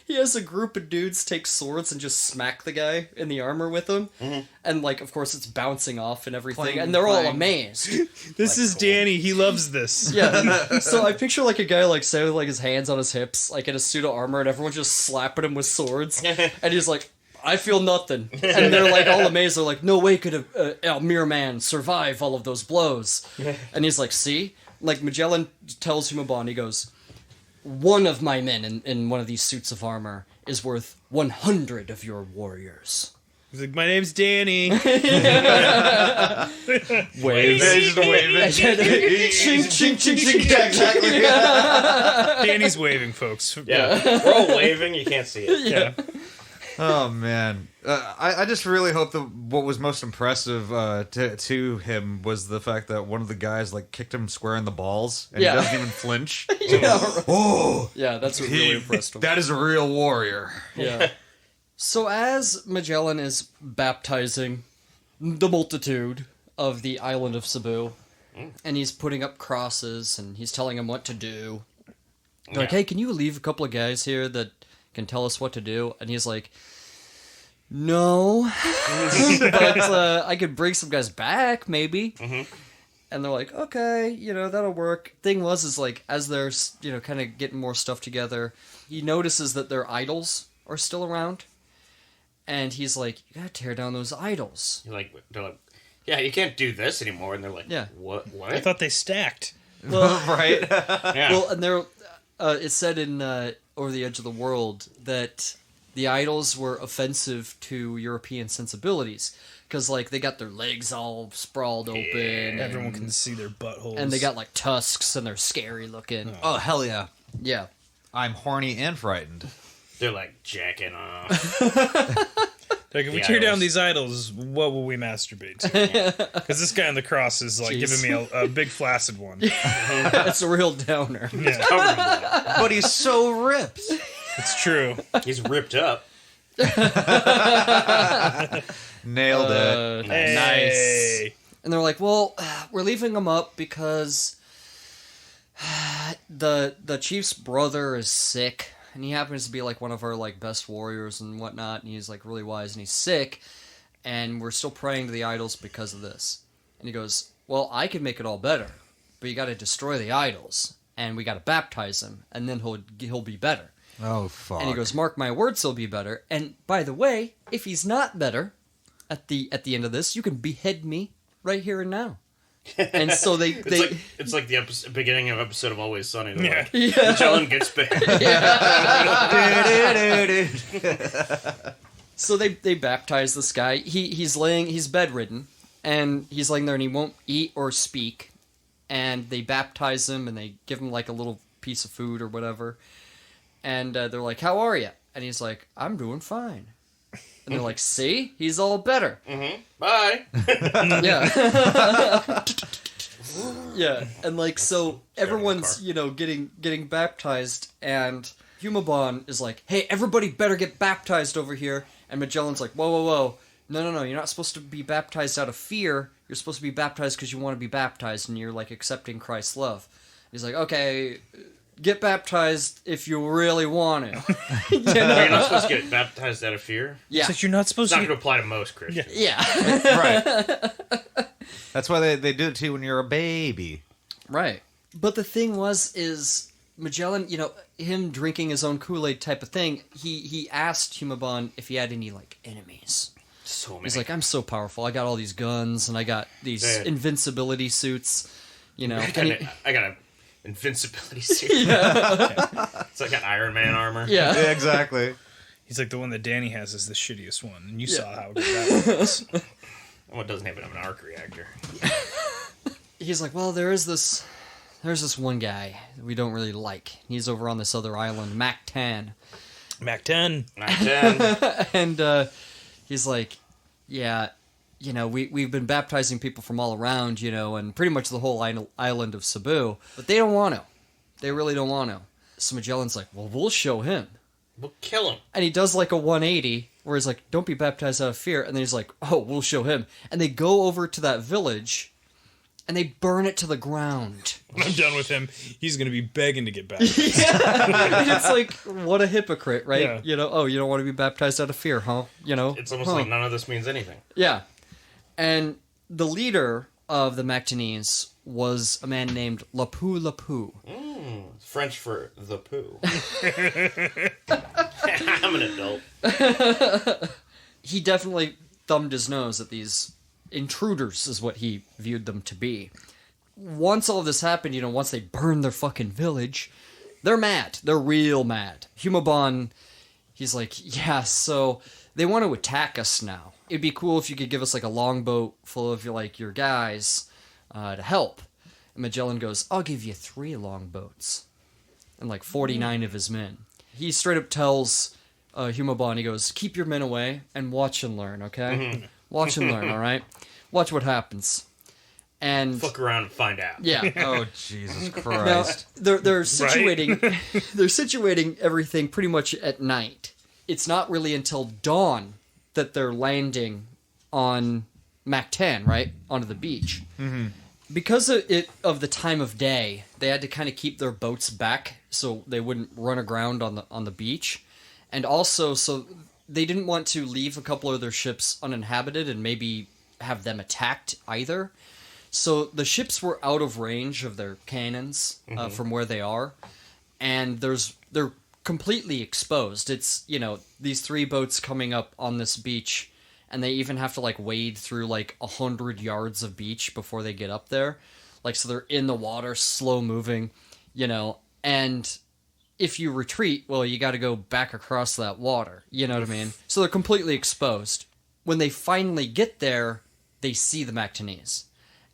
He has a group of dudes take swords and just smack the guy in the armor with them. Mm-hmm. And, of course, it's bouncing off and everything. And they're all amazed. This is cool. Danny. He loves this. Yeah. So I picture, a guy, say, with, his hands on his hips, in a suit of armor, and everyone's just slapping him with swords. And he's like, I feel nothing. And they're, all amazed. They're like, no way could a mere man survive all of those blows. And he's like, see? Magellan tells Humabon, he goes, one of my men in one of these suits of armor is worth 100 of your warriors. He's like, my name's Danny. Waving. Ching, ching, ching, ching. Yeah, exactly. Danny's waving, folks. Yeah. We're all waving, you can't see it. Yeah. Oh, man. I just really hope that what was most impressive to him was the fact that one of the guys, kicked him square in the balls, and he doesn't even flinch. Oh! Yeah, that's what really impressed him. That is a real warrior. Yeah. So as Magellan is baptizing the multitude of the island of Cebu, and he's putting up crosses, and he's telling them what to do, they're like, hey, can you leave a couple of guys here that can tell us what to do? And he's like, no, but I could bring some guys back, maybe. Mm-hmm. And they're like, okay, that'll work. Thing was, as they're, kind of getting more stuff together, he notices that their idols are still around. And he's like, you gotta tear down those idols. They're like, yeah, you can't do this anymore. And they're like, what? I thought they stacked. Well, right? Yeah. Well, and they're, it said in Over the Edge of the World that the idols were offensive to European sensibilities. Because, they got their legs all sprawled open. Everyone can see their buttholes. And they got, tusks, and they're scary looking. Oh, hell yeah. Yeah. I'm horny and frightened. They're, jacking off. If we tear down these idols, what will we masturbate to? Because this guy on the cross is, giving me a big flaccid one. It's a real downer. Yeah. But he's so ripped. It's true. He's ripped up. Nailed it. Nice. And they're like, well, we're leaving him up because the chief's brother is sick, and he happens to be one of our best warriors and whatnot, and he's really wise, and he's sick, and we're still praying to the idols because of this. And he goes, well, I can make it all better, but you got to destroy the idols, and we got to baptize him, and then he'll be better. Oh, fuck. And he goes, mark my words, he'll be better. And by the way, if he's not better at the end of this, you can behead me right here and now. And so it's like the beginning of episode of Always Sunny. Yeah. Magellan gets banned. So they baptize this guy. He's bedridden, and he's laying there, and he won't eat or speak. And they baptize him, and they give him like a little piece of food or whatever. And they're like, "How are you?" And he's like, "I'm doing fine." And they're like, "See, he's all better." Mm-hmm. Bye. Yeah. Yeah, and like so, everyone's getting baptized, and Humabon is like, "Hey, everybody better get baptized over here." And Magellan's like, "Whoa, whoa, whoa. No, you're not supposed to be baptized out of fear. You're supposed to be baptized because you want to be baptized, and you're, like, accepting Christ's love." He's like, "Okay, get baptized if you really want to." You're not supposed to get baptized out of fear? Yeah. So you're not supposed It's not to... going to apply to most Christians. Yeah. Right. That's why they do it to you when you're a baby. Right. But the thing is Magellan, him drinking his own Kool-Aid type of thing, he asked Humabon if he had any, like, enemies. So many. He's like, "I'm so powerful. I got all these guns, and I got these invincibility suits, I got an invincibility suit. It's like an Iron Man armor. Yeah. Yeah, exactly. He's like, the one that Danny has is the shittiest one, and you saw how good that was. Well, it doesn't have an arc reactor. He's like, "Well, there's this one guy that we don't really like. He's over on this other island, Mac-10." Mac-10. Mac-10. And he's like, "Yeah, we've been baptizing people from all around, and pretty much the whole island of Cebu, but they don't want to. They really don't want to." So Magellan's like, "Well, we'll show him." We'll kill him. And he does like a 180 where he's like, "Don't be baptized out of fear." And then he's like, "Oh, we'll show him." And they go over to that village and they burn it to the ground. When I'm done with him, he's going to be begging to get baptized. And it's like, what a hypocrite, right? Yeah. "Oh, you don't want to be baptized out of fear, huh?" It's almost like none of this means anything. Yeah. And the leader of the Mactanese was a man named Lapu Lapu. French for the poo. I'm an adult. He definitely thumbed his nose at these intruders, is what he viewed them to be. Once all of this happened, once they burned their fucking village, they're mad. They're real mad. Humabon, he's like, "Yeah, so they want to attack us now. It'd be cool if you could give us like a longboat full of your guys to help." And Magellan goes, "I'll give you 3 longboats." And like 49 of his men. He straight up tells Humabon, he goes, "Keep your men away and watch and learn, okay? Mm-hmm. Watch and learn, all right? Watch what happens." And Fuck around and find out. yeah. Oh, Jesus Now, Christ. they're situating they're situating everything pretty much at night. It's not really until dawn that they're landing on Mac-10, right? Onto the beach. Mm-hmm. Because of the time of day, they had to kind of keep their boats back so they wouldn't run aground on the beach. And also, so they didn't want to leave a couple of their ships uninhabited and maybe have them attacked either. So the ships were out of range of their cannons from where they are. And they're completely exposed. It's, these 3 boats coming up on this beach, and they even have to like wade through like 100 yards of beach before they get up there. Like, so they're in the water, slow moving, and if you retreat, well, you got to go back across that water. You know what I mean? So they're completely exposed. When they finally get there, they see the Mactanese.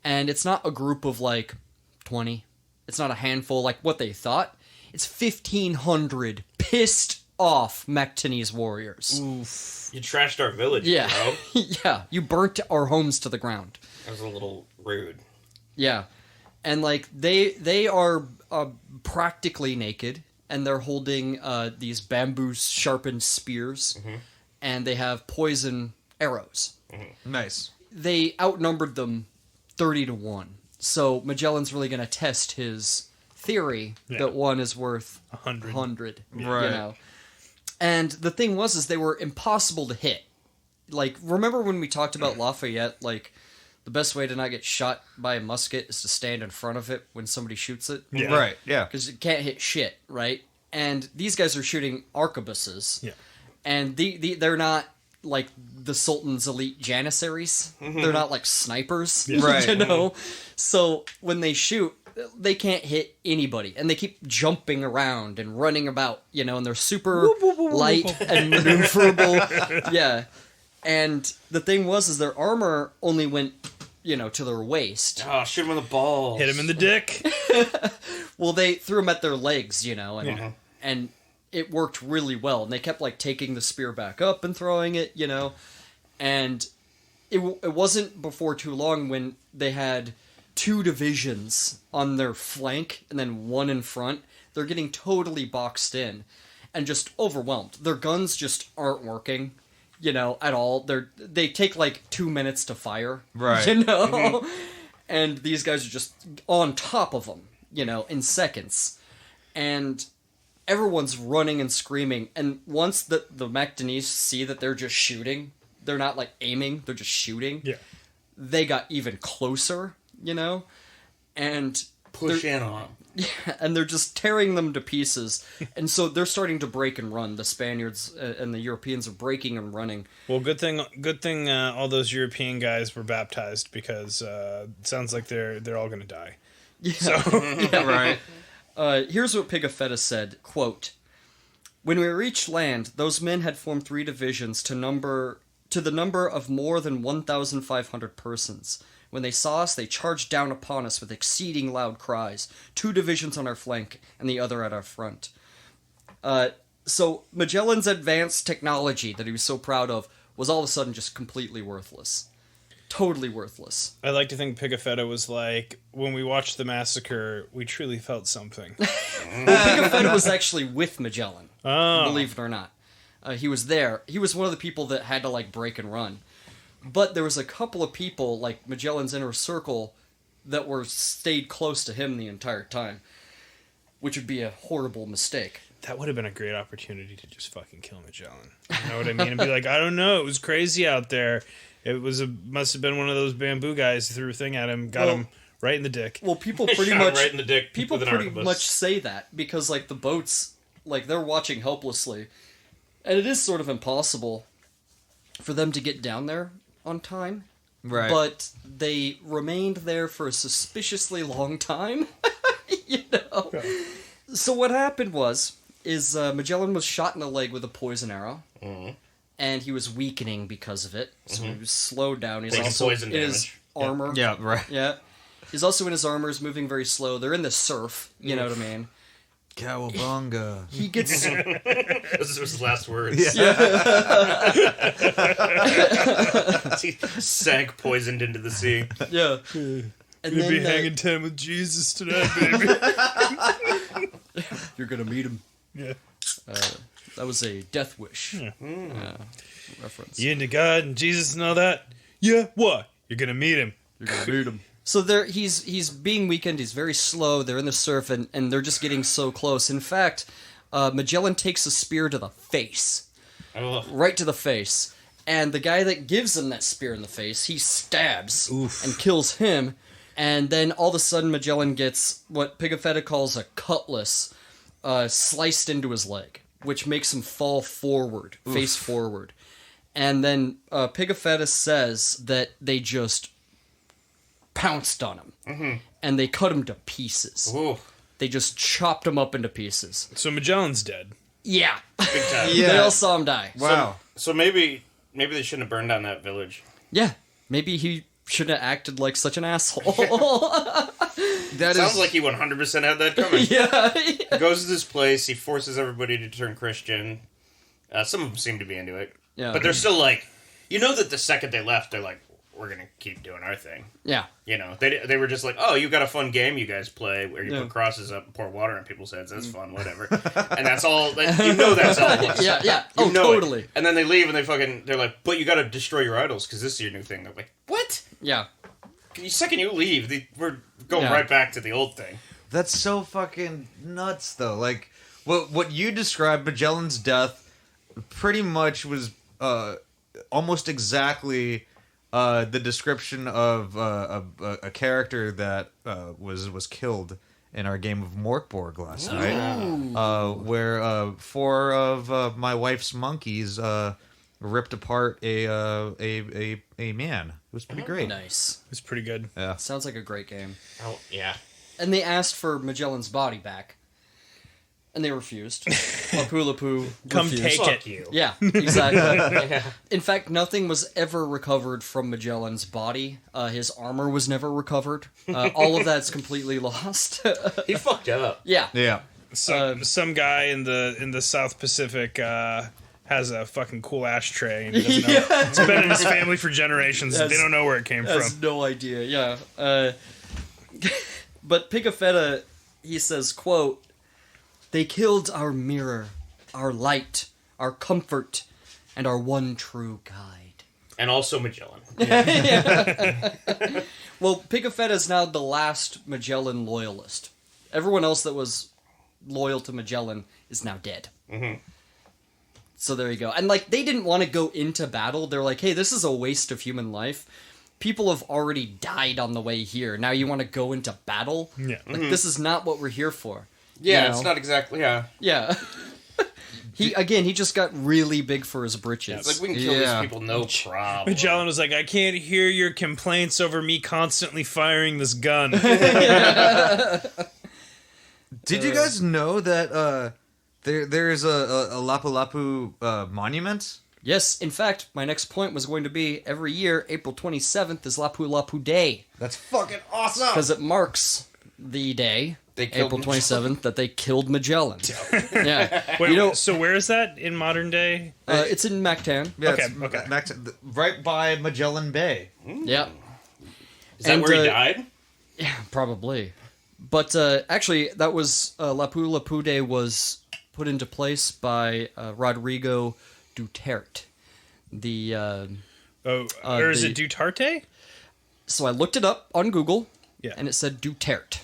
And it's not a group of like 20. It's not a handful like what they thought. It's 1,500 pissed off Mactanese warriors. Oof. You trashed our village, Yeah. bro. Yeah, you burnt our homes to the ground. That was a little rude. Yeah. And like they are practically naked, and they're holding these bamboo sharpened spears, and they have poison arrows. Nice. They outnumbered them 30-1. So Magellan's really going to test his theory that one is worth 100. Right. And the thing is they were impossible to hit. Like, remember when we talked about Lafayette? Like, the best way to not get shot by a musket is to stand in front of it when somebody shoots it. Yeah. Right, yeah. Because it can't hit shit, right? And these guys are shooting arquebuses. Yeah. And they're not like the Sultan's elite janissaries. They're not like snipers, Right. So when they shoot, they can't hit anybody, and they keep jumping around and running about, and they're super light and maneuverable. Yeah, and the thing is their armor only went, to their waist. Oh, shoot him in the balls. Hit him in the dick. Well, they threw him at their legs, and it worked really well, and they kept taking the spear back up and throwing it, and it wasn't before too long when they had 2 divisions on their flank and then 1 in front. They're getting totally boxed in and just overwhelmed. Their guns just aren't working, at all. They take 2 minutes to fire, right? And these guys are just on top of them, in seconds, and everyone's running and screaming. And once the Macdanese see that they're just shooting, they're not aiming, they're just shooting. Yeah, they got even closer. And push in on them. Yeah, and they're just tearing them to pieces. And so they're starting to break and run. The Spaniards and the Europeans are breaking and running. Well, good thing all those European guys were baptized, because it sounds like they're all going to die. Yeah, So yeah, right. Here's what Pigafetta said, quote, "When we reached land, those men had formed 3 divisions to the number of more than 1,500 persons. When they saw us, they charged down upon us with exceeding loud cries, 2 divisions on our flank and the other at our front." So Magellan's advanced technology that he was so proud of was all of a sudden just completely worthless. Totally worthless. I like to think Pigafetta was like, when we watched the massacre, we truly felt something. Pigafetta was actually with Magellan, believe it or not. He was there. He was one of the people that had to break and run. But there was a couple of people, Magellan's inner circle, that stayed close to him the entire time, which would be a horrible mistake. That would have been a great opportunity to just fucking kill Magellan. You know what I mean? And be like, I don't know, it was crazy out there. It must have been one of those bamboo guys who threw a thing at him, got him right in the dick. Well, people pretty much right in the dick. People with an pretty arquebus. much say that because the boats, they're watching helplessly, and it is sort of impossible for them to get down there on time. Right. But they remained there for a suspiciously long time. Okay. So what happened is Magellan was shot in the leg with a poison arrow. Mm-hmm. And he was weakening because of it. So he was slowed down. He's Taking also poison in his damage. armor. Yeah, right. Yeah. He's also in his armor, is moving very slow. They're in the surf, you know what I mean? Cowabunga. He gets... Those were his last words. Yeah. He sank poisoned into the sea. Yeah. And You'll be hanging 10 with Jesus tonight, baby. You're gonna meet him. Yeah. That was a death wish reference. You into God and Jesus and all that? Yeah, what? You're gonna meet him. You're gonna meet him. So he's being weakened, he's very slow, they're in the surf, and they're just getting so close. In fact, Magellan takes a spear to the face. Ugh. Right to the face. And the guy that gives him that spear in the face, he stabs and kills him. And then all of a sudden Magellan gets what Pigafetta calls a cutlass sliced into his leg, which makes him fall forward, face forward. And then Pigafetta says that they just pounced on him, and they cut him to pieces. Ooh. They just chopped him up into pieces. So Magellan's dead. Yeah. Big time. Yeah. They all saw him die. Wow. So maybe they shouldn't have burned down that village. Yeah. Maybe he shouldn't have acted like such an asshole. That Sounds is like he 100% had that coming. Yeah. He goes to this place, he forces everybody to turn Christian. Some of them seem to be into it. Yeah. But they're still that the second they left, they're like, we're going to keep doing our thing. Yeah. They were just like, oh, you got a fun game you guys play where you Yeah. put crosses up and pour water on people's heads. That's fun, whatever. And that's all, that's all it was. Yeah, yeah. You Oh, know it. totally. And then they leave and they're like, but you got to destroy your idols because this is your new thing. They're like, what? Yeah. The second you leave, we're going Yeah. right back to the old thing. That's so fucking nuts, though. Like, what you described, Magellan's death, pretty much was almost exactly the description of a character that was killed in our game of Morkborg last night, where 4 of my wife's monkeys ripped apart a man. It was pretty great. Nice. It's pretty good. Yeah. Sounds like a great game. Oh, yeah. And they asked for Magellan's body back. And they refused. Lapu-Lapu Come refused. take Fuck it. you. Yeah, exactly. In fact, nothing was ever recovered from Magellan's body. His armor was never recovered. All of that's completely lost. He fucked up. Yeah. Yeah. Some guy in the South Pacific has a fucking cool ashtray, and he doesn't know. It's been in his family for generations. They don't know where it came Has from. no idea, yeah. But Pigafetta, he says, quote, "They killed our mirror, our light, our comfort, and our one true guide." And also Magellan. Well, Pigafetta is now the last Magellan loyalist. Everyone else that was loyal to Magellan is now dead. Mm-hmm. So there you go. And, like, they didn't want to go into battle. They're like, hey, this is a waste of human life. People have already died on the way here. Now you want to go into battle? Yeah. Like, this is not what we're here for. Yeah, You know? it's not exactly, yeah. Yeah. He just got really big for his britches. It's like, we can kill Yeah. these people, no problem. Magellan was like, I can't hear your complaints over me constantly firing this gun. Did you guys know that there is a Lapu-Lapu monument? Yes, in fact, my next point was going to be every year, April 27th is Lapu-Lapu Day. That's fucking awesome. Because it marks the day, They killed April 27th, that they killed Magellan. Yeah. Wait, You know, so where is that in modern day? it's in Mactan. Yeah, Okay, it's okay. right by Magellan Bay. Yeah. Is that And, where he died? Yeah, probably. But actually, that was Lapu-Lapu Day was put into place by Rodrigo Duterte. Or is it Duterte? So I looked it up on Google, Yeah. and it said Duterte.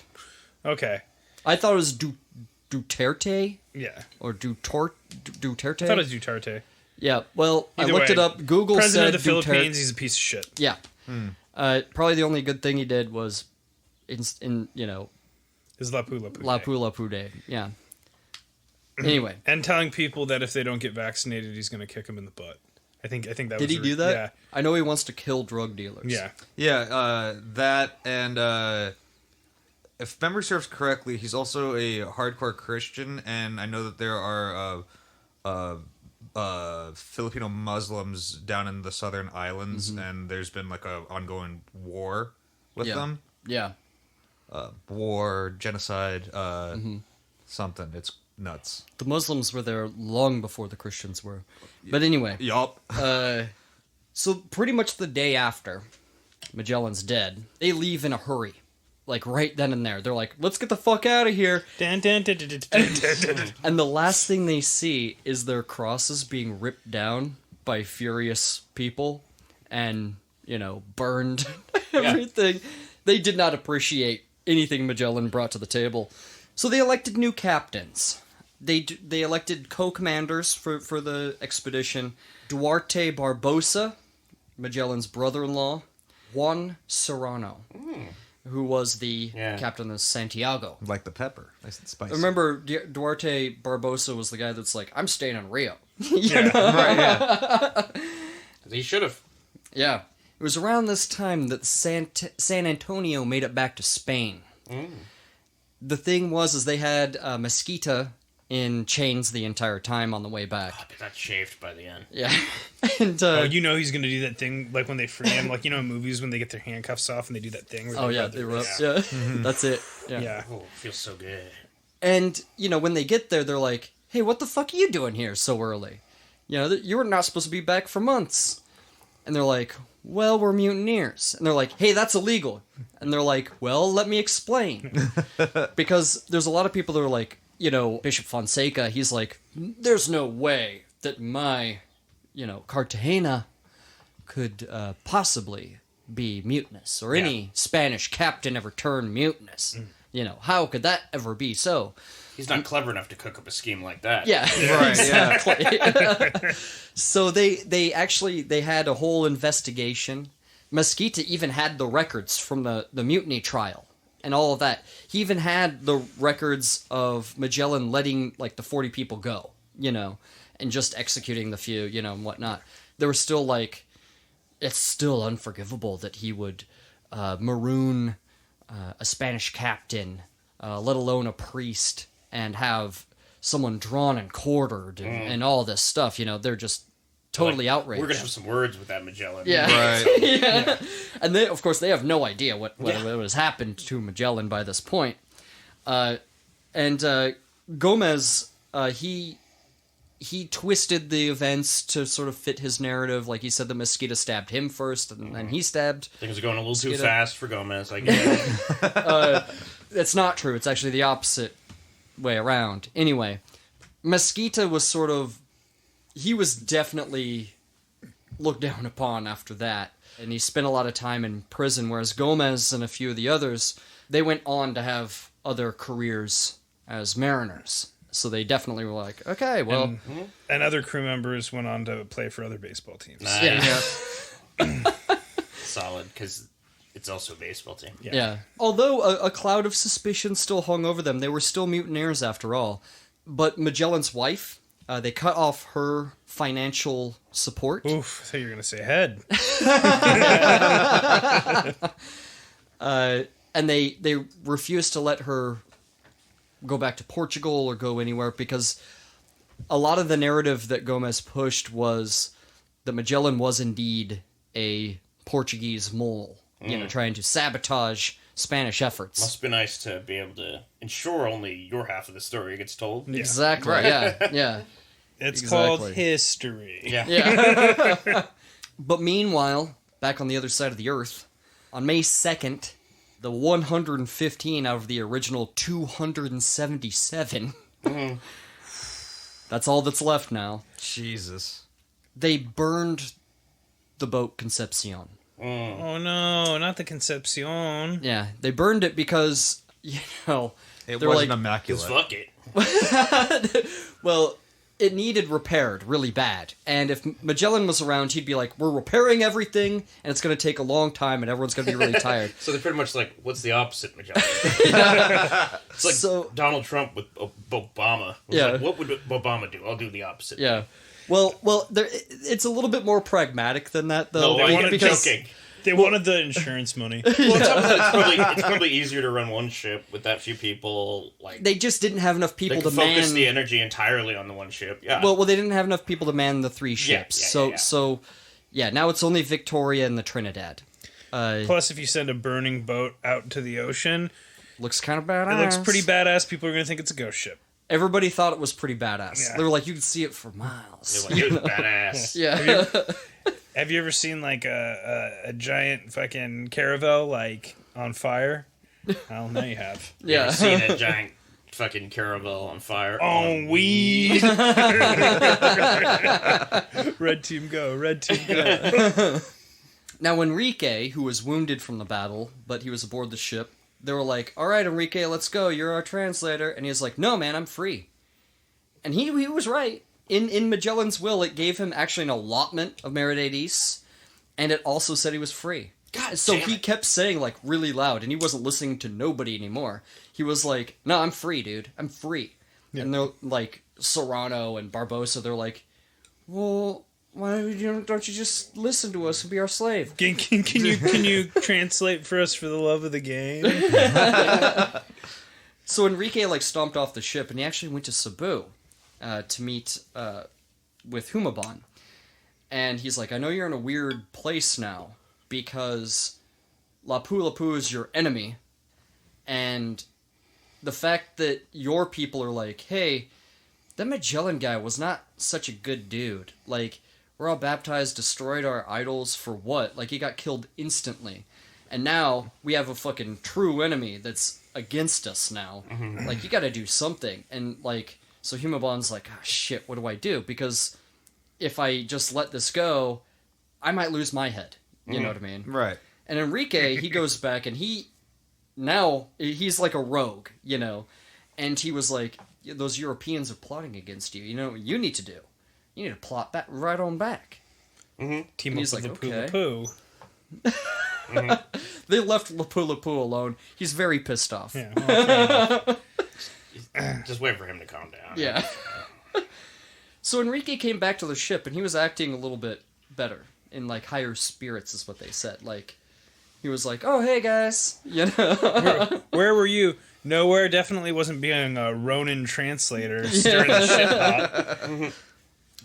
Okay. I thought it was Duterte Yeah. or Duterte. I thought it was Duterte. Yeah, well, Either I looked way, it up. Google President said of the Philippines, Duterte. he's a piece of shit. Yeah. Probably the only good thing he did was Is Lapu-Lapu Day. Lapu-Lapu Day. Yeah. Anyway, And telling people that if they don't get vaccinated, he's going to kick them in the butt. I think that did was he do that? Yeah. I know he wants to kill drug dealers. Yeah. Yeah, that and if memory serves correctly, he's also a hardcore Christian, and I know that there are Filipino Muslims down in the southern islands, and there's been like a ongoing war with Yeah. them. Yeah. War, genocide, something. It's nuts. The Muslims were there long before the Christians were. But anyway, Yup. so pretty much the day after Magellan's dead, they leave in a hurry. Like right then and there. They're like, let's get the fuck out of here. And the last thing they see is their crosses being ripped down by furious people and, burned. Everything. They did not appreciate anything Magellan brought to the table. So they elected new captains. They elected co-commanders for the expedition. Duarte Barbosa, Magellan's brother-in-law. Juan Serrano, who was the captain of Santiago. Like the pepper. Nice and spicy. Remember, Duarte Barbosa was the guy that's like, I'm staying in Rio. Right, yeah. He should have. Yeah. It was around this time that San Antonio made it back to Spain. The thing was they had Mesquita in chains the entire time on the way back. He got shaved by the end. Yeah. And he's going to do that thing like when they free him, like in movies when they get their handcuffs off and they do that thing. Where they rub. Yeah. That's it. Yeah. Oh, it feels so good. And, when they get there, they're like, hey, what the fuck are you doing here so early? You were not supposed to be back for months. And they're like, well, we're mutineers. And they're like, hey, that's illegal. And they're like, well, let me explain. Because there's a lot of people that are like, Bishop Fonseca, he's like, there's no way that my, Cartagena could possibly be mutinous, or any Spanish captain ever turned mutinous. How could that ever be so? He's not clever enough to cook up a scheme like that. Yeah, Right, exactly. So they had a whole investigation. Mesquita even had the records from the mutiny trial and all of that. He even had the records of Magellan letting like the 40 people go, and just executing the few, and whatnot. There was still like, it's still unforgivable that he would maroon a Spanish captain, let alone a priest, and have someone drawn and quartered and all this stuff. You know, they're just totally outraged. We're gonna have some words with that Magellan. Yeah. Right. Yeah. And they, of course, they have no idea what has happened to Magellan by this point. And Gomez, he twisted the events to sort of fit his narrative. Like, he said that Mesquita stabbed him first, and then he stabbed. Things are going a little too Mesquita. fast for Gomez, I guess. It's not true. It's actually the opposite way around. Anyway, Mesquita was sort of... He was definitely looked down upon after that, and he spent a lot of time in prison, whereas Gomez and a few of the others, they went on to have other careers as mariners. So they definitely were like, okay, well... And other crew members went on to play for other baseball teams. Nice. Yeah. Solid, because it's also a baseball team. Yeah. Although a cloud of suspicion still hung over them, they were still mutineers after all. But Magellan's wife, they cut off her financial support. Oof, I thought you were going to say head. And they refused to let her go back to Portugal or go anywhere, because a lot of the narrative that Gomez pushed was that Magellan was indeed a Portuguese mole, you know, trying to sabotage Spanish efforts. Must be nice to be able to ensure only your half of the story gets told. Yeah. Exactly, Right. yeah. It's Exactly. called history. Yeah. Yeah. But meanwhile, back on the other side of the Earth, on May 2nd, the 115 out of the original 277, that's all that's left now, Jesus. they burned the boat Concepcion. Oh no, not the Concepcion. Yeah, they burned it because, you know, It they're wasn't like, immaculate. Fuck it. well, it needed repaired really bad. And if Magellan was around, he'd be like, we're repairing everything, and it's going to take a long time, and everyone's going to be really tired. So they're pretty much like, what's the opposite, Magellan? It's like So- Donald Trump with Obama. It was Yeah. like, what would Obama do? I'll do the opposite. Yeah. Well, it's a little bit more pragmatic than that, though. No, I'm because- joking. They wanted the insurance money. Well, on top of that, it's probably easier to run one ship with that few people. Like They just didn't have enough they people can to focus man. the energy entirely on the one ship. Yeah. Well, they didn't have enough people to man the three ships. yeah. So now it's only Victoria and the Trinidad. Plus, if you send a burning boat out to the ocean, Looks kind of it badass. looks pretty badass. People are going to think it's a ghost ship. Everybody thought it was pretty badass. Yeah. They were like, you could see it for miles. They're like, it was badass. Yeah. Have you ever seen like a giant fucking caravel like on fire? Well, now you have. You ever Yeah. seen a giant fucking caravel on fire? On weed. Red team go. Red team go. Now, Enrique, who was wounded from the battle, but he was aboard the ship, they were like, all right, Enrique, let's go. You're our translator. And he was like, no, man, I'm free. And he was right. In Magellan's will, it gave him actually an allotment of Meridades, and it also said he was free. God So damn he it. kept saying, like, really loud, and he wasn't listening to nobody anymore. He was like, no, I'm free, dude. I'm free. And they're like, Serrano and Barbosa, they're like, well, why don't you just listen to us and be our slave? Can you translate for us for the love of the game? So Enrique, like, stomped off the ship, and he actually went to Cebu to meet with Humaban. And he's like, I know you're in a weird place now, because Lapu-Lapu is your enemy, and the fact that your people are like, hey, that Magellan guy was not such a good dude. Like, we're all baptized, destroyed our idols for what? Like, he got killed instantly. And now we have a fucking true enemy that's against us now. Like, you gotta do something. And, like, so Humaban's like, oh, shit, what do I do? Because if I just let this go, I might lose my head. You know what I mean? Right. And Enrique, he goes back and he's like a rogue, you know? And he was like, those Europeans are plotting against you. You know what you need to do? You need to plot that right on back. Team And up he's with like, the okay. poo. They left Lapu-Lapu alone. He's very pissed off. Yeah. Well, Just wait for him to calm down. Yeah. So Enrique came back to the ship, and he was acting a little bit better, in, like, higher spirits is what they said. Like, He was like, "Oh, hey guys," you know. Where were you? Nowhere. Definitely wasn't being a Ronin translator stirring the shit pot.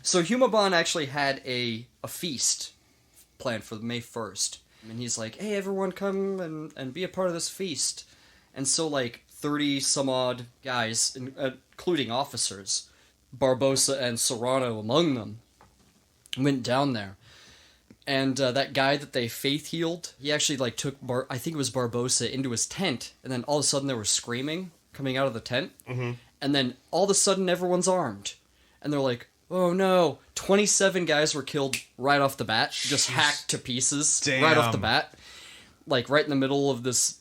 So Humabon actually had a feast planned for May 1st. And he's like, "Hey, everyone, come and be a part of this feast." And so, like, 30 some odd guys, including officers, Barbossa and Serrano among them, went down there. And that guy that they faith healed, he actually like took I think it was Barbossa into his tent, and then all of a sudden there was screaming coming out of the tent, and then all of a sudden everyone's armed, and they're like, "Oh no!" 27 guys were killed right off the bat, just hacked to pieces right off the bat, like right in the middle of this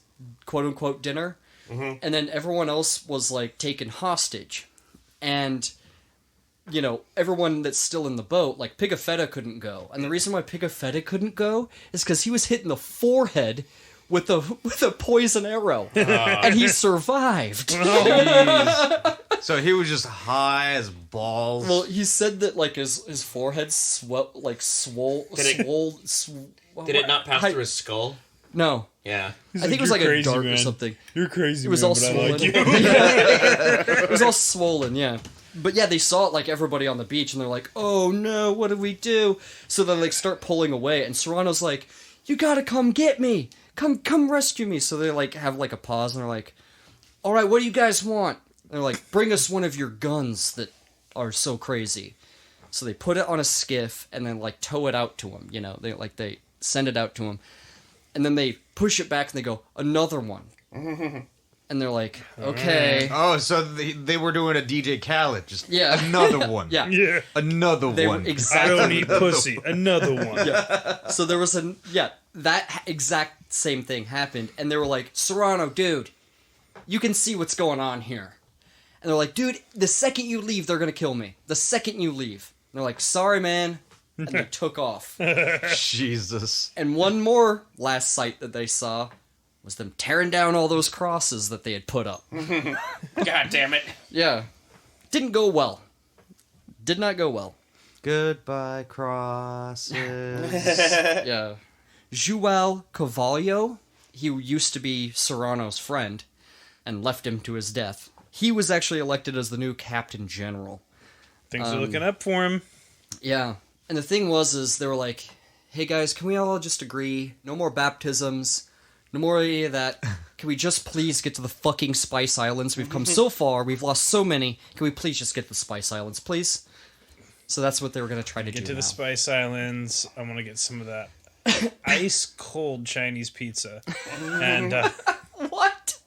quote unquote dinner, and then everyone else was like taken hostage, and. You know, everyone that's still in the boat, like Pigafetta couldn't go. And the reason why Pigafetta couldn't go is because he was hit in the forehead with a poison arrow. And he survived. So he was just high as balls. Well, he said that, like, his forehead swole. Did it not pass through his skull? No. Yeah. I think it was like a dart or something. You're crazy, It was all swollen. It was all swollen, yeah. But yeah, they saw it like everybody on the beach, and they're like, "Oh no, what do we do?" So they like start pulling away, and Serrano's like, "You gotta come get me! Come rescue me!" So they like have like a pause, and they're like, "All right, what do you guys want?" And they're like, "Bring us one of your guns that are so crazy." So they put it on a skiff and then like tow it out to him. You know, they send it out to him, and then they push it back and they go, "Another one." And they're like, "Okay." Oh, so they were doing a DJ Khaled, just another one. Yeah. Another one. Exactly. I don't need pussy. Another one. Yeah. So there was that exact same thing happened, and they were like, "Serrano, dude, you can see what's going on here." And they're like, "Dude, the second you leave, they're gonna kill me. The second you leave." And they're like, "Sorry, man." And they took off. Jesus. And one more last sight that they saw was them tearing down all those crosses that they had put up. God damn it. Yeah. Didn't go well. Did not go well. Goodbye, crosses. Yeah. João Carvalho, he used to be Serrano's friend and left him to his death. He was actually elected as the new captain general. Things are looking up for him. Yeah. And the thing is they were like, "Hey guys, can we all just agree? No more baptisms. No more any of that. Can we just please get to the fucking Spice Islands? We've come so far. We've lost so many. Can we please just get to the Spice Islands, please?" So that's what they were going to try to do. Get to now. the Spice Islands. I want to get some of that ice cold Chinese pizza. And What?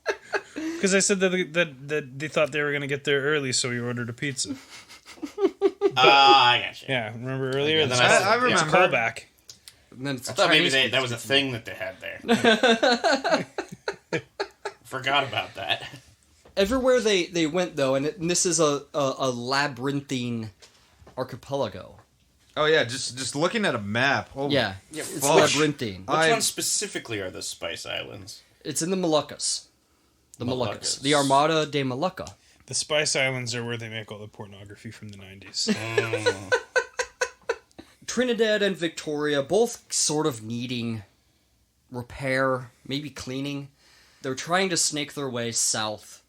because I said that they thought they were going to get there early, so we ordered a pizza. I got you. Yeah, remember earlier? then I It's a remember. callback. And then it's I thought maybe Chinese that was a pizza. thing that they had there. Forgot about that. Everywhere they went, though, and this is a labyrinthine archipelago. Oh yeah, just looking at a map. Oh, Yeah, it's fuck. labyrinthine. Which ones specifically are the Spice Islands? It's in the Moluccas. The Moluccas. Moluccas. The Armada de Molucca. The Spice Islands are where they make all the pornography from the 90s. Trinidad and Victoria, both sort of needing repair, maybe cleaning. They're trying to snake their way south,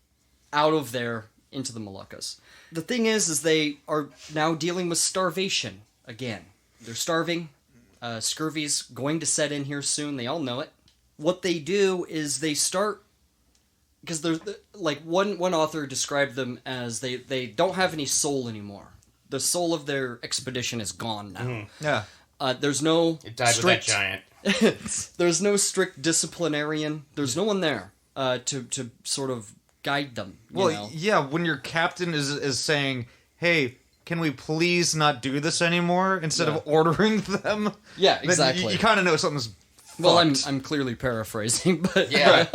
out of there, into the Moluccas. The thing is they are now dealing with starvation again. They're starving. Scurvy's going to set in here soon. They all know it. What they do is they start... Because there's like one author described them as they don't have any soul anymore. The soul of their expedition is gone now. Yeah. There's no It died strict, with that giant. There's no strict disciplinarian. There's no one there to sort of guide them. You know? Yeah, when your captain is saying, "Hey, can we please not do this anymore?" instead of ordering them. Yeah, then exactly. You kind of know something's Well, fucked. I'm clearly paraphrasing, but Yeah.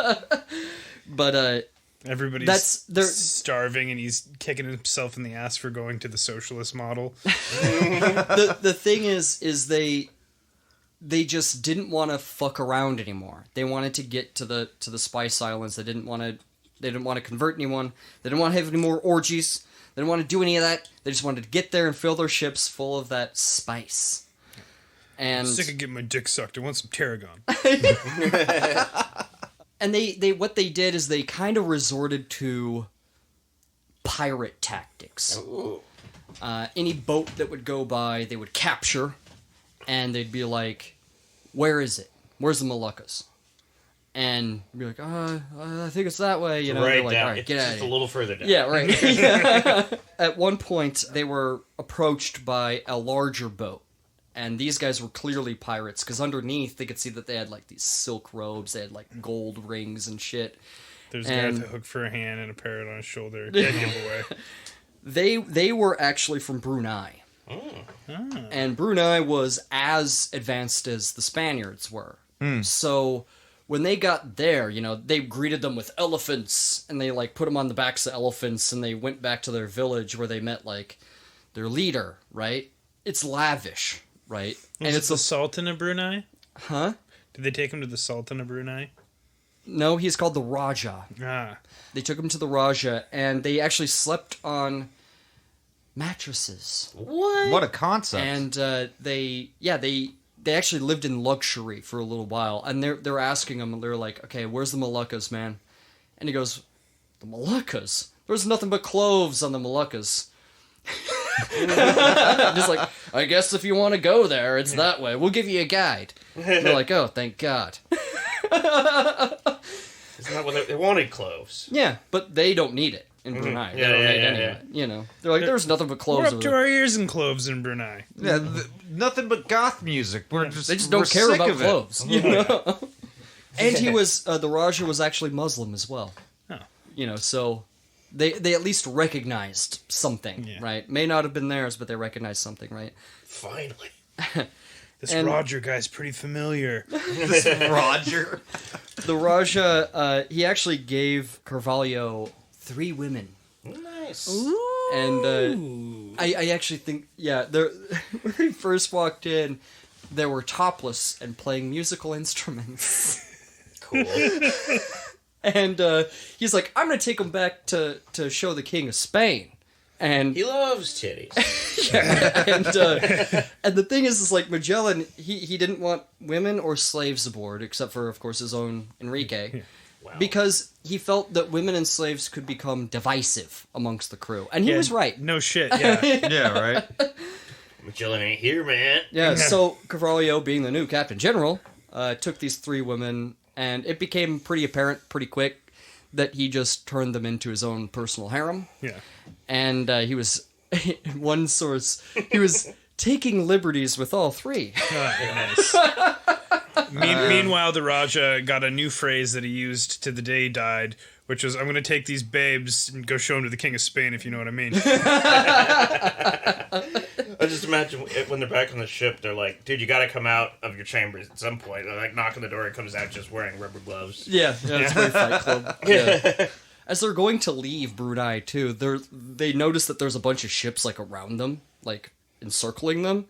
but Everybody's they're- starving and he's kicking himself in the ass for going to the socialist model. the thing is they just didn't want to fuck around anymore. They wanted to get to the Spice Islands. They didn't want to convert anyone. They didn't want to have any more orgies. They didn't want to do any of that. They just wanted to get there and fill their ships full of that spice. And sick of getting my dick sucked. I want some tarragon. And they what they did is they kind of resorted to pirate tactics. Ooh. Any boat that would go by, they would capture, and they'd be like, "Where is it? Where's the Moluccas?" And be like, I think it's that way. You know, Right they're like, down. all right, It's get out just of a here. little further down. Yeah, right. Yeah. At one point, they were approached by a larger boat. And these guys were clearly pirates, because underneath, they could see that they had, like, these silk robes. They had, like, gold rings and shit. There's a guy with a hook for a hand and a parrot on his shoulder. Dead giveaway. They were actually from Brunei. And Brunei was as advanced as the Spaniards were. So when they got there, you know, they greeted them with elephants, and they, like, put them on the backs of elephants, and they went back to their village where they met, like, their leader, right? It's lavish. Right, And it's the Sultan of Brunei? Huh? Did they take him to the Sultan of Brunei? No, he's called the Raja. Ah. They took him to the Raja, and they actually slept on mattresses. What a concept. And they actually lived in luxury for a little while. And they're asking him, and they're like, "Okay, where's the Moluccas, man?" And he goes, "The Moluccas? There's nothing but cloves on the Moluccas." Just like, "I guess if you want to go there, it's that way. We'll give you a guide." And they're like, "Oh, thank God." Isn't that what they wanted? Cloves. Yeah, but they don't need it in Brunei. They don't need any of it. You know, they're like, "There's nothing but cloves." We're up over to there." our ears in cloves in Brunei. Yeah, nothing but goth music. They Just don't care about cloves. You know? And he was the Raja was actually Muslim as well. Oh. You know, so they at least recognized something, right? May not have been theirs, but they recognized something, right? Finally. This And- Roger guy's pretty familiar. Roger. The Raja, he actually gave Carvalho 3 women. Nice. And I actually think, when he first walked in, they were topless and playing musical instruments. Cool. And he's like, "I'm going to take them back to show the King of Spain." And He loves titties. and the thing is like Magellan, he didn't want women or slaves aboard, except for, of course, his own Enrique. Wow. Because he felt that women and slaves could become divisive amongst the crew. And he was right. No shit, yeah. Yeah, right. Magellan ain't here, man. Yeah, so Carvalho, being the new captain general, took these 3 women, and it became pretty apparent pretty quick that he just turned them into his own personal harem. Yeah. And he was, one source, he was taking liberties with all 3. Nice. Meanwhile, the Raja got a new phrase that he used to the day he died, which was, "I'm going to take these babes and go show them to the King of Spain," if you know what I mean. I just imagine when they're back on the ship, they're like, "Dude, you got to come out of your chambers at some point." They're like knocking the door, and comes out just wearing rubber gloves. Yeah, that's very Fight Club. Yeah. As they're going to leave Brunei, too, they notice that there's a bunch of ships, like, around them, like, encircling them.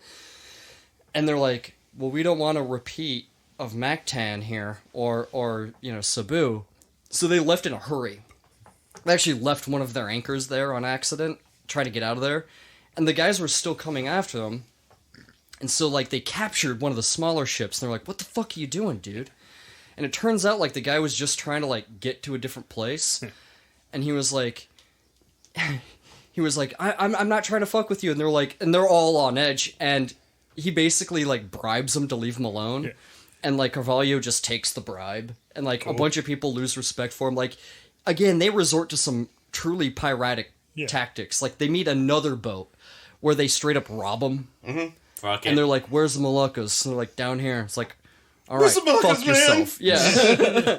And they're like, "Well, we don't want to repeat of Mactan here, or you know, Cebu." So they left in a hurry. They actually left one of their anchors there on accident, trying to get out of there. And the guys were still coming after them. And so, like, they captured one of the smaller ships, and they're like, "What the fuck are you doing, dude?" And it turns out, like, the guy was just trying to, like, get to a different place. And he was like, I'm not trying to fuck with you. And they're like, and they're all on edge. And he basically, like, bribes them to leave him alone. Yeah. And, like, Carvalho just takes the bribe. And, like, a bunch of people lose respect for him. Like, again, they resort to some truly piratic tactics. Like, they meet another boat where they straight up rob them. Fuck it. And they're like, "Where's the Moluccas?" And they're like, "Down here." It's like, all right, Where's the Moluccas, fuck man? yourself. Yeah.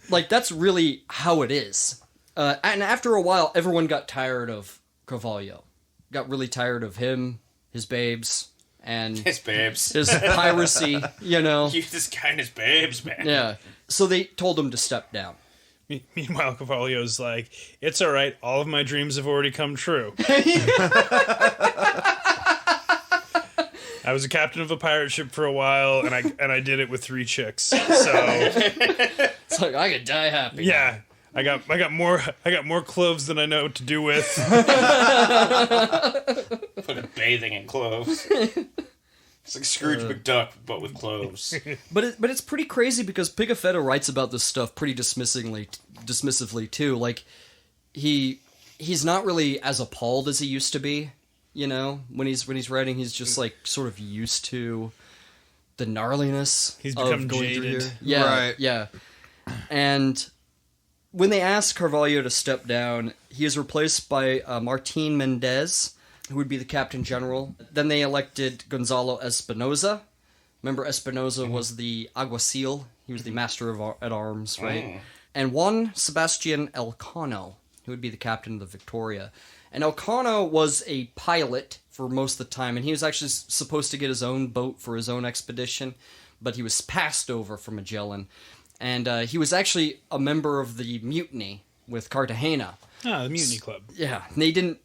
Like, that's really how it is. And after a while, everyone got tired of Carvalho. Got really tired of him, his babes, and his babes. his piracy, you know. This guy and his babes, man. Yeah. So they told him to step down. Meanwhile, Carvalho's like, "It's all right. All of my dreams have already come true." I was a captain of a pirate ship for a while, and I did it with 3 chicks. So It's like, I could die happy. yeah, I got more cloves than I know what to do with. Fucking bathing in cloves. It's like Scrooge McDuck, but with cloves. But it's pretty crazy because Pigafetta writes about this stuff pretty dismissively too. Like he's not really as appalled as he used to be. You know, when he's writing, he's just like sort of used to the gnarliness. He's of become going through jaded. here. Yeah, Right. yeah. And when they asked Carvalho to step down, he is replaced by Martin Mendez, who would be the captain general. Then they elected Gonzalo Espinosa. Remember, Espinosa was the alguacil. He was the master at arms, right? And Juan Sebastian Elcano, who would be the captain of the Victoria. And Elcano was a pilot for most of the time, and he was actually supposed to get his own boat for his own expedition, but he was passed over for Magellan. And he was actually a member of the mutiny with Cartagena. Ah, the Mutiny Club. Yeah, and they didn't.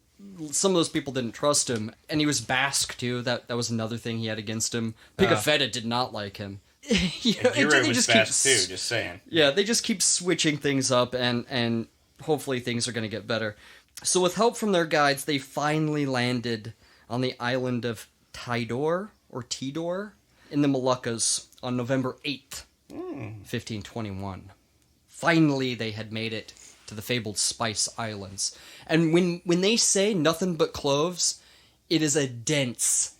Some of those people didn't trust him, and he was Basque too. That was another thing he had against him. Pigafetta did not like him. Hero was fast too, just saying. Yeah, they just keep switching things up, and hopefully things are going to get better. So with help from their guides, they finally landed on the island of Tidor in the Moluccas on November 8th, 1521. Finally, they had made it to the fabled Spice Islands. And when they say nothing but cloves, it is a dense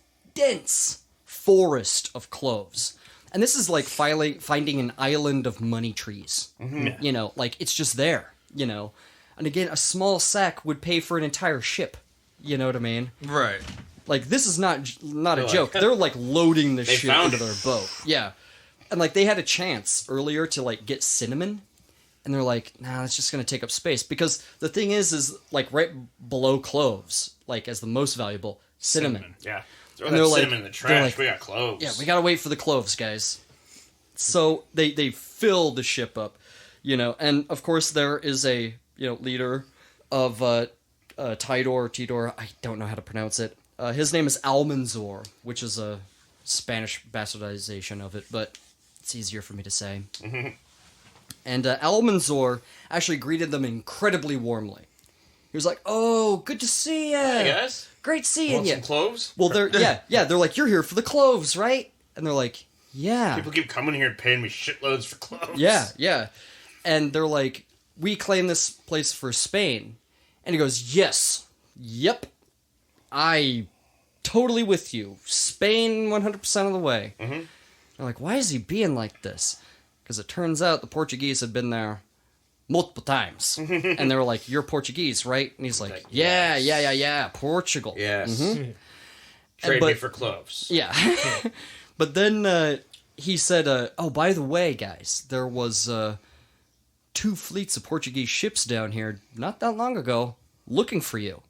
forest of cloves. And this is like finding an island of money trees. Mm-hmm. You know, like it's just there, you know. And again, a small sack would pay for an entire ship. You know what I mean? Right. Like, this is not a joke. They're, like, loading the shit into their boat. Yeah. And, like, they had a chance earlier to, like, get cinnamon. And they're like, nah, it's just going to take up space. Because the thing is, like, right below cloves, like, as the most valuable, cinnamon. Yeah. Throw And that they're cinnamon like- in the they're trash. like, We got cloves. Yeah, we got to wait for the cloves, guys. So they fill the ship up, you know. And, of course, there is a, leader of Tidor, I don't know how to pronounce it. His name is Almanzor, which is a Spanish bastardization of it, but it's easier for me to say. Mm-hmm. And Almanzor actually greeted them incredibly warmly. He was like, "Oh, good to see you. Hey, guys. Great seeing Want you." some cloves? Well, they're they're like, "You're here for the cloves, right?" And they're like, "Yeah." People keep coming here and paying me shitloads for cloves. Yeah. And they're like, "We claim this place for Spain." And he goes, "Yes. Yep. I totally with you. Spain 100% of the way." Mm-hmm. They're like, "Why is he being like this?" Because it turns out the Portuguese had been there multiple times. And they were like, "You're Portuguese, right?" And he's like, Yes. Yeah, Portugal. Yes. Mm-hmm. Trade But- me for cloves. Yeah. But then he said, "Oh, by the way, guys, there was 2 fleets of Portuguese ships down here not that long ago looking for you."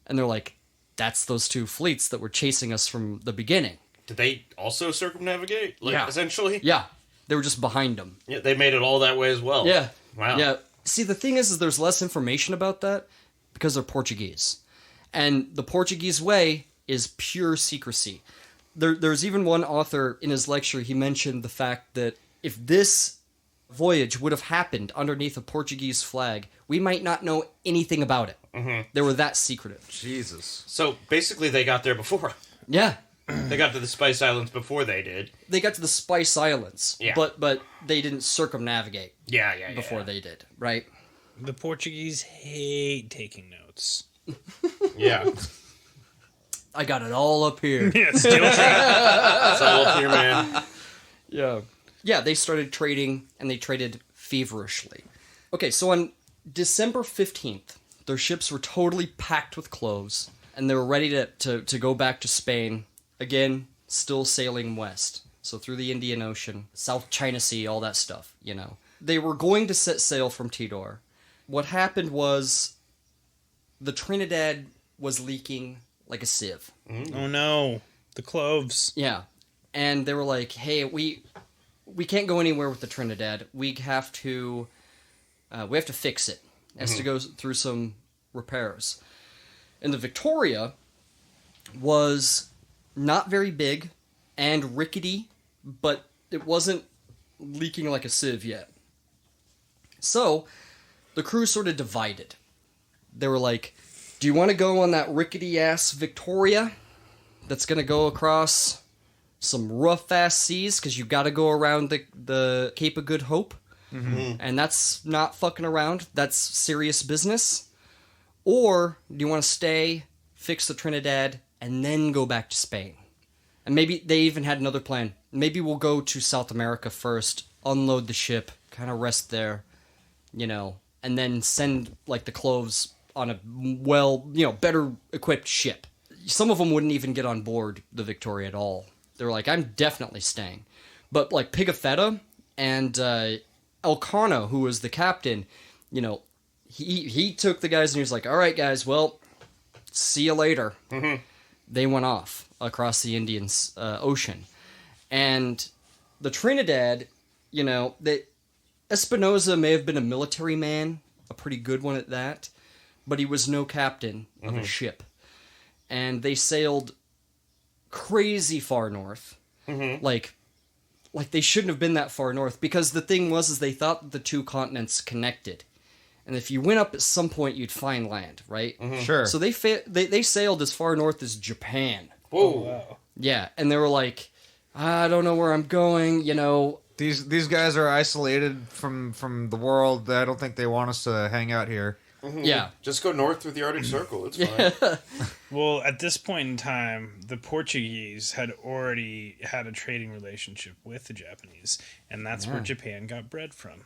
And they're like, "That's those 2 fleets that were chasing us from the beginning." Did they also circumnavigate? Like, Yeah. essentially? Yeah. They were just behind them. Yeah, they made it all that way as well. Yeah. Wow. Yeah. See, the thing is there's less information about that because they're Portuguese. And the Portuguese way is pure secrecy. There's even one author in his lecture, he mentioned the fact that if this voyage would have happened underneath a Portuguese flag, we might not know anything about it. Mm-hmm. They were that secretive. Jesus. So, basically, they got there before. Yeah. They got to the Spice Islands before they did. They got to the Spice Islands, Yeah. but they didn't circumnavigate Yeah. before they did, right? The Portuguese hate taking notes. Yeah. I got it all up here. Yeah, steel trap. It's all up here, man. Yeah. Yeah, they started trading, and they traded feverishly. Okay, so on December 15th, their ships were totally packed with cloves, and they were ready to go back to Spain. Again, still sailing west. So through the Indian Ocean, South China Sea, all that stuff, you know. They were going to set sail from Tidor. What happened was the Trinidad was leaking like a sieve. Oh no, the cloves. Yeah. And they were like, "Hey, we can't go anywhere with the Trinidad. We have to fix it. It has to go through some repairs." And the Victoria was not very big and rickety, but it wasn't leaking like a sieve yet. So the crew sort of divided. They were like, "Do you want to go on that rickety-ass Victoria that's going to go across some rough-ass seas, because you gotta go around the Cape of Good Hope, and that's not fucking around. That's serious business. Or do you want to stay, fix the Trinidad, and then go back to Spain? And maybe they even had another plan. Maybe we'll go to South America first, unload the ship, kind of rest there, and then send, like, the cloves on a better equipped ship. Some of them wouldn't even get on board the Victoria at all. They were like, I'm definitely staying. But, like, Pigafetta and Elcano, who was the captain, he took the guys and he was like, all right, guys, well, see you later. Mm-hmm. They went off across the Indian Ocean. And the Trinidad, Espinosa may have been a military man, a pretty good one at that, but he was no captain of a ship. And they sailed crazy far north. Mm-hmm. Like they shouldn't have been that far north, because the thing was they thought that the two continents connected. And if you went up at some point, you'd find land, right? Mm-hmm. Sure. So they sailed as far north as Japan. Whoa. Oh, wow. Yeah, and they were like, I don't know where I'm going, These guys are isolated from the world. I don't think they want us to hang out here. Mm-hmm. Yeah. Just go north through the Arctic Circle. It's fine. Well, at this point in time, the Portuguese had already had a trading relationship with the Japanese, and that's where Japan got bread from.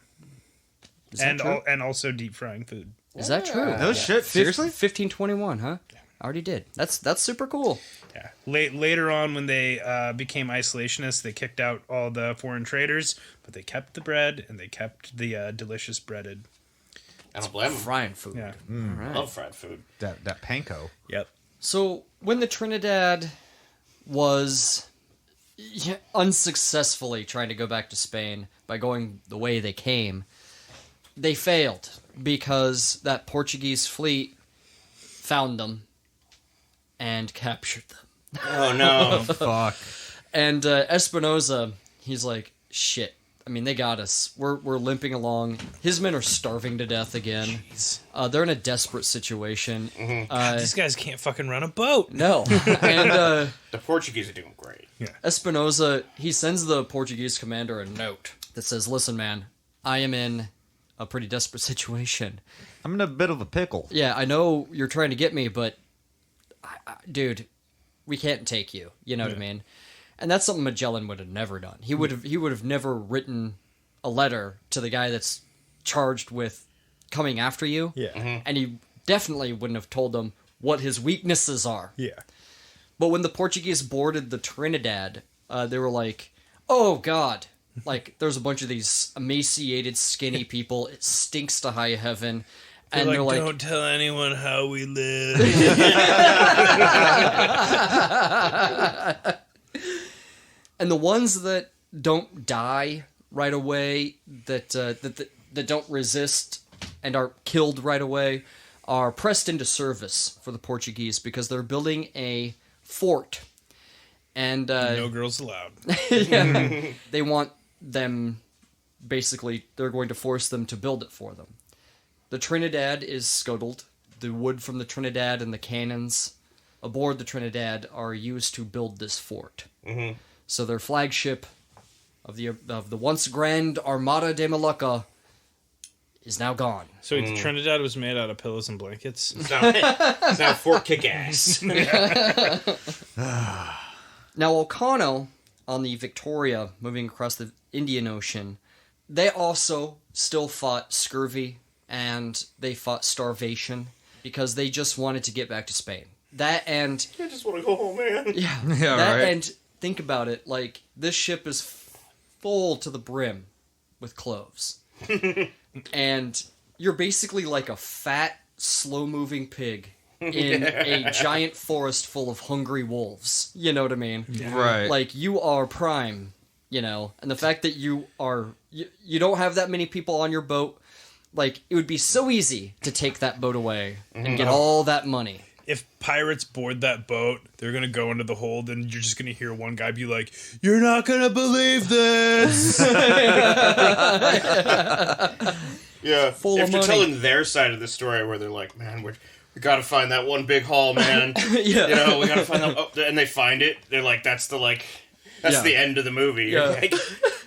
And also deep frying food. Is that true? No shit. Seriously? 1521, huh? I already did. That's super cool. Yeah. Later on, when they became isolationists, they kicked out all the foreign traders, but they kept the bread and they kept the delicious breaded. I don't blame them. Frying food. Yeah. Right. Love fried food. That panko. Yep. So when the Trinidad was unsuccessfully trying to go back to Spain by going the way they came, they failed because that Portuguese fleet found them and captured them. Oh, no. Fuck. And Espinosa, he's like, shit. I mean, they got us. We're limping along. His men are starving to death again. They're in a desperate situation. Mm-hmm. These guys can't fucking run a boat. No. And the Portuguese are doing great. Yeah. Espinosa, he sends the Portuguese commander a note that says, listen, man, I am in a pretty desperate situation. I'm in a bit of a pickle. Yeah, I know you're trying to get me, but, dude, we can't take you. You know what I mean? And that's something Magellan would have never done. He would have never written a letter to the guy that's charged with coming after you. Yeah. Mm-hmm. And he definitely wouldn't have told them what his weaknesses are. Yeah. But when the Portuguese boarded the Trinidad, they were like, oh, God. Like, there's a bunch of these emaciated, skinny people. It stinks to high heaven. And they're like, don't tell anyone how we live. And the ones that don't die right away, that don't resist and are killed right away, are pressed into service for the Portuguese because they're building a fort. And no girls allowed. Yeah, they want them, basically, they're going to force them to build it for them. The Trinidad is scuttled. The wood from the Trinidad and the cannons aboard the Trinidad are used to build this fort. Mm-hmm. So their flagship of the once grand Armada de Molucca is now gone. So the Trinidad was made out of pillows and blankets? It's now Fort Kick-Ass. Now, Elcano, on the Victoria, moving across the Indian Ocean, they also still fought scurvy and they fought starvation because they just wanted to get back to Spain. That and... I just want to go home, man. Yeah, that right. And think about it, like, this ship is full to the brim with cloves. And you're basically like a fat, slow-moving pig in a giant forest full of hungry wolves. You know what I mean? Yeah. Right. Like, you are prime, and the fact that you don't have that many people on your boat, like, it would be so easy to take that boat away and get all that money. If pirates board that boat, they're going to go into the hold and you're just going to hear one guy be like, "You're not going to believe this!" Yeah. Full if of you're money. telling their side of the story where they're like, man, we got to find that one big haul, man. Yeah. We got to find that. Oh, and they find it. They're like, that's the, like... That's the end of the movie. Yeah. Like,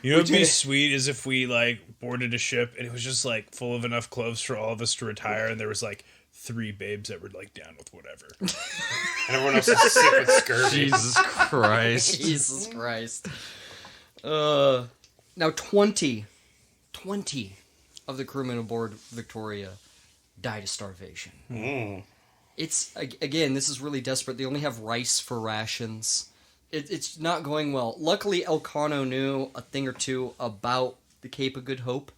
You know what'd be sweet is if we like boarded a ship and it was just like full of enough clothes for all of us to retire, and there was like 3 babes that were like down with whatever. and everyone else is sick with scurvy. Jesus Christ. Jesus Christ. Now 20 of the crewmen aboard Victoria died of starvation. It's, again, this is really desperate. They only have rice for rations. It's not going well. Luckily, Elcano knew a thing or two about the Cape of Good Hope.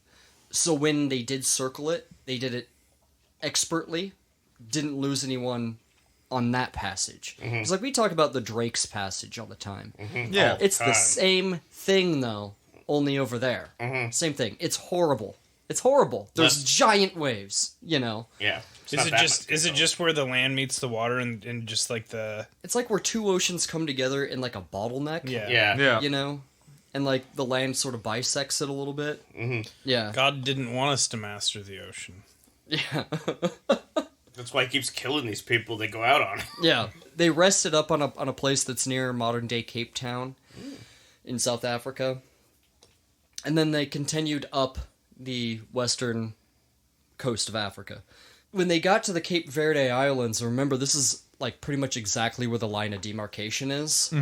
So when they did circle it, they did it expertly. Didn't lose anyone on that passage. It's like we talk about the Drake's Passage all the time. Yeah. It's the same thing, though, only over there. Same thing. It's horrible. It's horrible. There's giant waves, you know. Yeah. Is it just where the land meets the water and just like the... It's like where two oceans come together in like a bottleneck. Yeah. You know? And like the land sort of bisects it a little bit. Yeah. God didn't want us to master the ocean. Yeah. That's why he keeps killing these people they go out on. Yeah. They rested up on a place that's near modern day Cape Town in South Africa. And then they continued up the western coast of Africa. When they got to the Cape Verde Islands, remember this is like pretty much exactly where the line of demarcation is.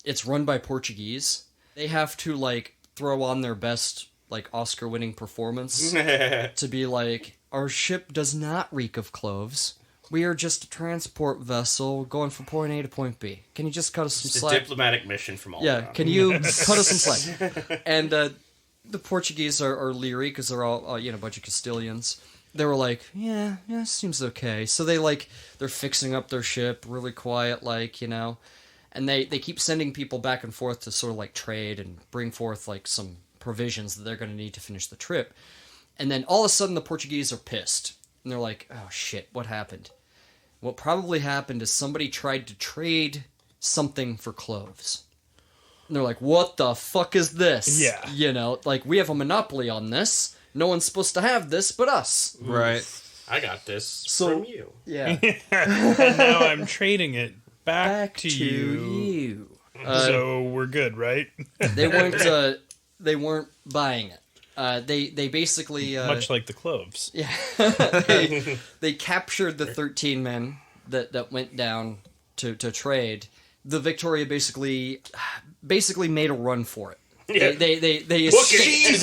It's run by Portuguese. They have to like throw on their best like Oscar-winning performance to be like, our ship does not reek of cloves. We are just a transport vessel going from point A to point B. Can you just cut us some It's a slack? diplomatic mission from all Yeah, around. can you cut us some slack? And the Portuguese are leery because they're all, a bunch of Castilians. They were like, yeah, seems okay. So they're fixing up their ship really quiet, and they keep sending people back and forth to sort of like trade and bring forth like some provisions that they're going to need to finish the trip. And then all of a sudden the Portuguese are pissed. And they're like, oh shit, what happened? What probably happened is somebody tried to trade something for cloves. And they're like, what the fuck is this? Yeah. We have a monopoly on this. No one's supposed to have this but us. Right. I got this So- from you. Yeah. And now I'm trading it back to you. you. So we're good, right? They weren't buying it. They basically Much like the cloves. yeah. they captured the 13 men that went down to trade. The Victoria basically made a run for it. Yeah. They Look at escaped. these!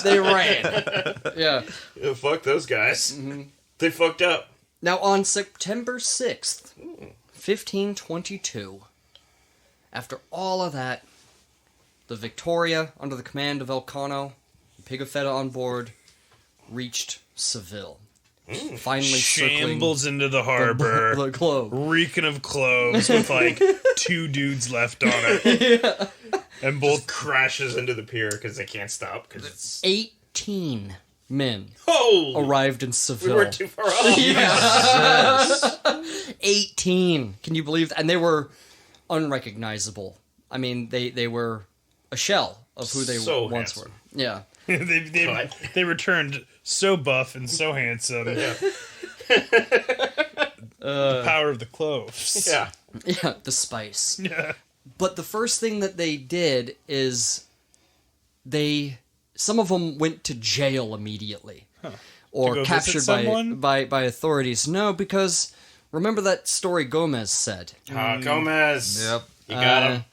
They ran. Yeah. Yeah, fuck those guys. They fucked up. Now on September 6th, 1522, after all of that, the Victoria, under the command of Elcano, Pigafetta on board, reached Seville. Finally Shambles into the harbor, the globe. reeking of cloves with like 2 dudes left on it. And both Crashes into the pier because they can't stop because it's 18 men oh arrived in we Seville. weren't too far off. 18. Can you believe that? And they were unrecognizable. I mean, they were a shell of who they So once handsome. were. Yeah. they returned so buff and so handsome. Yeah. The power of the cloves. Yeah. Yeah, the spice. Yeah. But the first thing that they did is some of them went to jail immediately. Or To go captured visit someone? by authorities. No, because remember that story Gomez said? Gomez. Yep. You got him.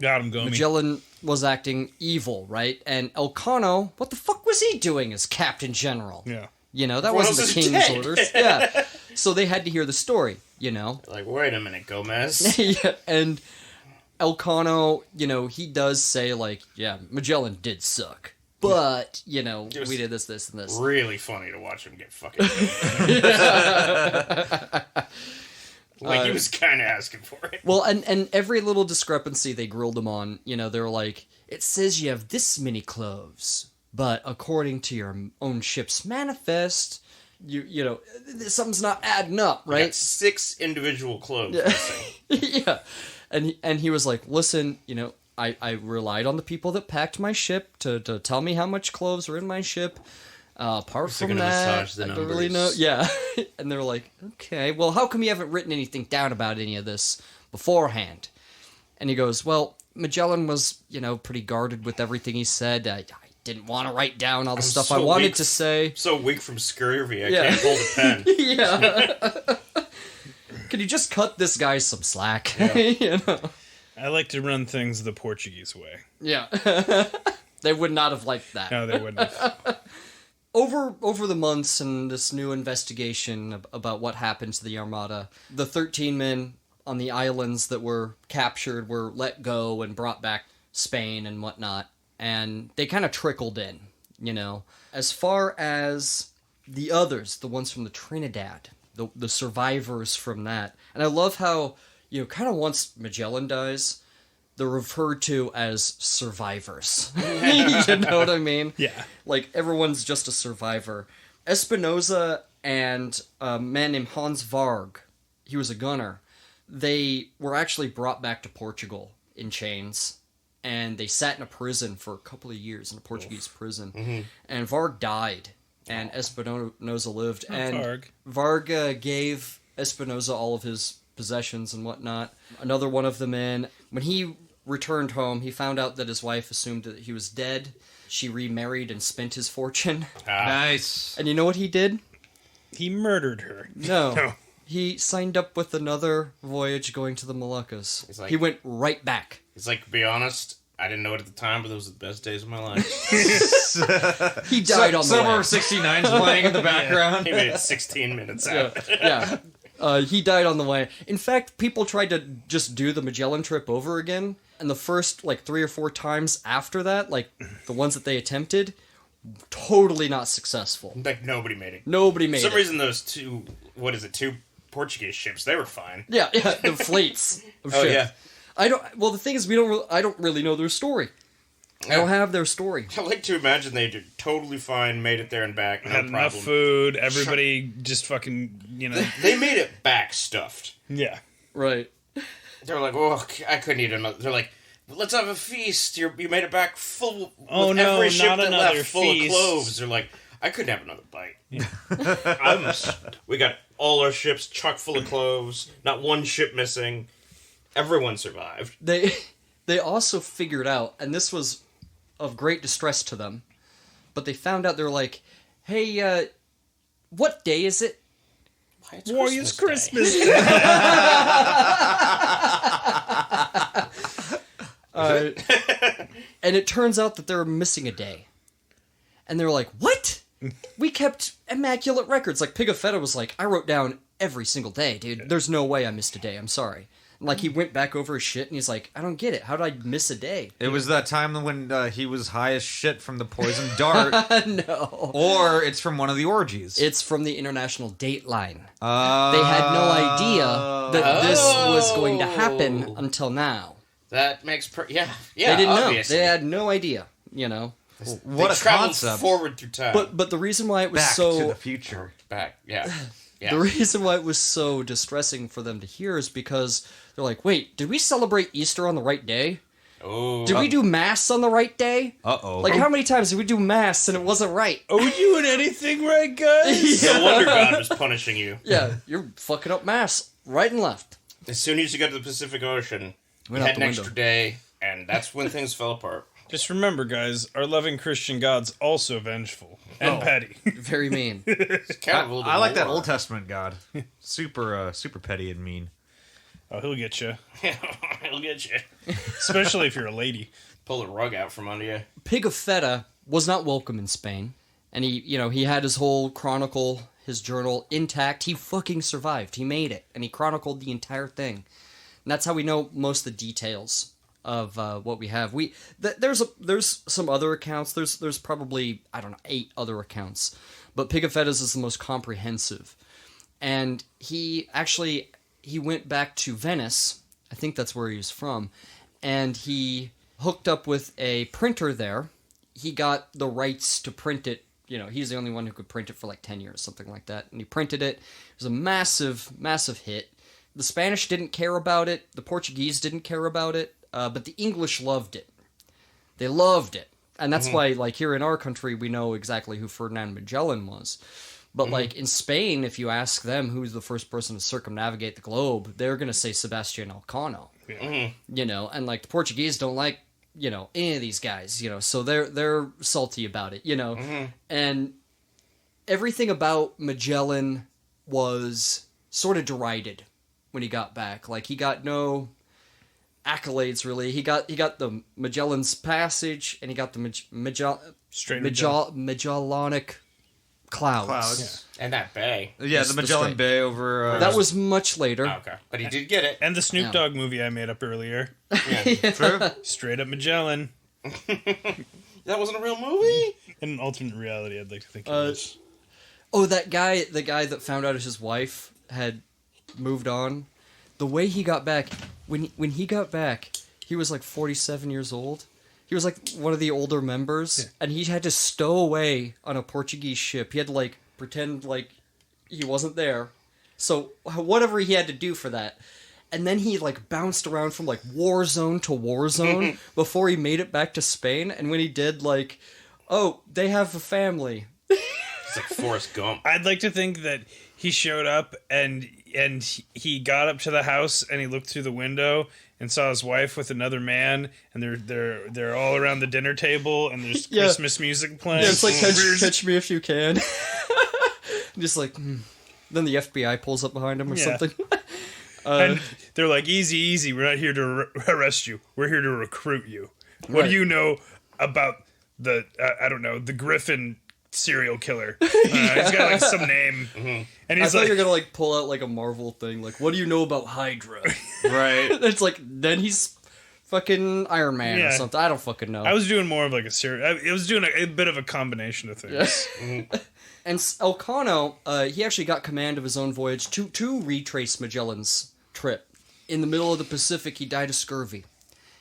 Got him, Gomi. Magellan was acting evil, right? And Elcano, what the fuck was he doing as Captain General? Yeah. That Everyone wasn't else the is king's dead. orders. Yeah. So they had to hear the story, Like, wait a minute, Gomez. Yeah, and Elcano, he does say, Magellan did suck. But, we did this, and this. Really funny to watch him get fucking like he was kind of asking for it. Well, and every little discrepancy they grilled him on, they were like, it says you have this many cloves, but according to your own ship's manifest, something's not adding up, I right? got 6 individual clothes. Yeah. And he was like, listen, I relied on the people that packed my ship to tell me how much cloves are in my ship. Apart So from gonna that, massage the I don't really know. numbers. Yeah. And they're like, okay, well, how come you haven't written anything down about any of this beforehand? And he goes, well, Magellan was, pretty guarded with everything he said. I didn't want to write down all the stuff I wanted to say. So weak from scurvy, I can't hold a pen. Yeah. Could you just cut this guy some slack? Yeah. I like to run things the Portuguese way. Yeah. They would not have liked that. No, they wouldn't have. Over the months and this new investigation about what happened to the Armada, the 13 men on the islands that were captured were let go and brought back Spain and whatnot. And they kind of trickled in, As far as the others, the ones from the Trinidad, the survivors from that. And I love how, kind of once Magellan dies, they're referred to as survivors. You know what I mean? Yeah. Like, everyone's just a survivor. Espinosa and a man named Hans Varg, he was a gunner, they were actually brought back to Portugal in chains, and they sat in a prison for a couple of years, in a Portuguese prison. Mm-hmm. And Varg died, and Espinosa lived. And Varg gave Espinosa all of his possessions and whatnot. Another one of the men, when he returned home, he found out that his wife assumed that he was dead. She remarried and spent his fortune. Nice. And you know what he did? He murdered her. No. He signed up with another voyage going to the Moluccas. He went right back. He's like, to be honest, I didn't know it at the time, but those were the best days of my life. He died on the way. Summer 69's playing in the background. He made it 16 minutes out. Yeah. He died on the way. In fact, people tried to just do the Magellan trip over again, and the first, 3 or 4 times after that, the ones that they attempted, totally not successful. Like, nobody made it. For some reason, those two Portuguese ships, they were fine. Yeah, the fleets of ships. Yeah. The thing is, I don't really know their story. I don't have their story. I like to imagine they did totally fine, made it there and back, no Had problem. enough food, everybody just fucking, They made it back stuffed. Yeah. Right. They were like, oh, I couldn't eat another. They're like, let's have a feast. You made it back full. Oh, with no, every ship not that another left full feast. of cloves. They're like, I couldn't have another bite. We got all our ships chock full of cloves. Not one ship missing. Everyone survived. They also figured out, and this was of great distress to them, but they found out, they were like, hey, what day is it? Why, it's Christmas Day. And it turns out that they're missing a day. And they're like, what? We kept immaculate records. Like, Pigafetta was like, I wrote down every single day, dude. There's no way I missed a day. I'm sorry. And, he went back over his shit, and he's like, I don't get it. How did I miss a day? It was that time when he was high as shit from the poison dart. No. Or it's from one of the orgies. It's from the international dateline. They had no idea that this was going to happen until now. That makes yeah. They didn't obviously. know. They had no idea, What they a traveled concept. forward through time. But the reason why it was Back so to the future. Back, yeah. The reason why it was so distressing for them to hear is because they're like, wait, did we celebrate Easter on the right day? Oh. Did we do Mass on the right day? Uh-oh. How many times did we do Mass and it wasn't right? Are we doing anything right, guys? No wonder God was punishing you. Yeah, you're fucking up Mass right and left. As soon as you got to the Pacific Ocean, we Went out had the an window. extra day, and that's when things fell apart. Just remember, guys, our loving Christian God's also vengeful and petty. Very mean. It's kind of a little bit I like that more. Old Testament God. Super petty and mean. Oh, he'll get you. He'll get you. Especially if you're a lady. Pull the rug out from under you. Pigafetta was not welcome in Spain. And he had his whole chronicle, his journal intact. He fucking survived. He made it. And he chronicled the entire thing. And that's how we know most of the details of what we have. There's some other accounts. There's probably, 8 other accounts. But Pigafetta's is the most comprehensive. And he went back to Venice. I think that's where he was from. And he hooked up with a printer there. He got the rights to print it. He's the only one who could print it for 10 years, something like that. And he printed it. It was a massive, massive hit. The Spanish didn't care about it. The Portuguese didn't care about it. But the English loved it. They loved it. And that's why, here in our country, we know exactly who Ferdinand Magellan was. But, in Spain, if you ask them who's the first person to circumnavigate the globe, they're going to say Sebastian Elcano. You know, and like the Portuguese don't like, you know, any of these guys, you know, so they're salty about it, you know. And everything about Magellan was sort of derided when he got back. Like, he got no accolades, really. He got the Magellan's Passage, and he got the Magellanic Clouds. And that bay. Yeah, the Magellan Bay over... that was much later. Oh, okay. But he did get it. And the Snoop Dogg movie I made up earlier. True. Straight up Magellan. That wasn't a real movie? In an alternate reality, I'd like to think it was. Oh, the guy that found out his wife had moved on. The way he got back, when he got back, he was like 47 years old. He was like one of the older members, and he had to stow away on a Portuguese ship. He had to like pretend like he wasn't there. So whatever he had to do for that. And then he like bounced around from like war zone to war zone before he made it back to Spain. And when he did, like, oh, they have a family. It's like Forrest Gump. I'd like to think that he showed up and he got up to the house and he looked through the window and saw his wife with another man, and they're all around the dinner table, and there's Christmas music playing. Yeah, it's like catch me if you can. Just like, then the FBI pulls up behind him or something. And they're like, easy, we're not here to arrest you. We're here to recruit you. What do you know about the, I don't know, the Griffin serial killer? He's got like some name. And he's I thought you were going to like pull out like a Marvel thing. Like, what do you know about Hydra? Right. It's like, then he's fucking Iron Man or something. I don't fucking know. I was doing more of like a serial, I was doing a bit of a combination of things. And Elcano, he actually got command of his own voyage to retrace Magellan's trip. In the middle of the Pacific, he died of scurvy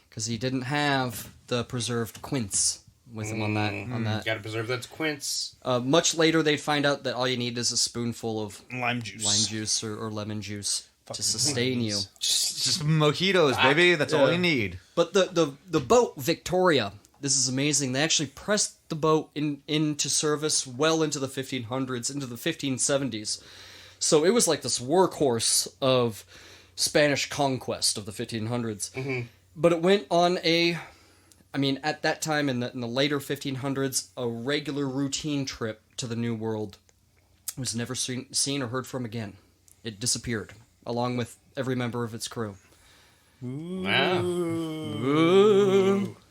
because he didn't have the preserved quince with him on that. Gotta preserve that quince. Much later, they'd find out that all you need is a spoonful of Lime juice or lemon juice to sustain you. Just mojitos, baby. That's all you need. But the boat Victoria, this is amazing. They actually pressed the boat into service well into the 1500s, into the 1570s. So it was like this workhorse of Spanish conquest of the 1500s. But it went on at that time in the later 1500s, a regular routine trip to the New World. It was never seen or heard from again. It disappeared, along with every member of its crew. Wow.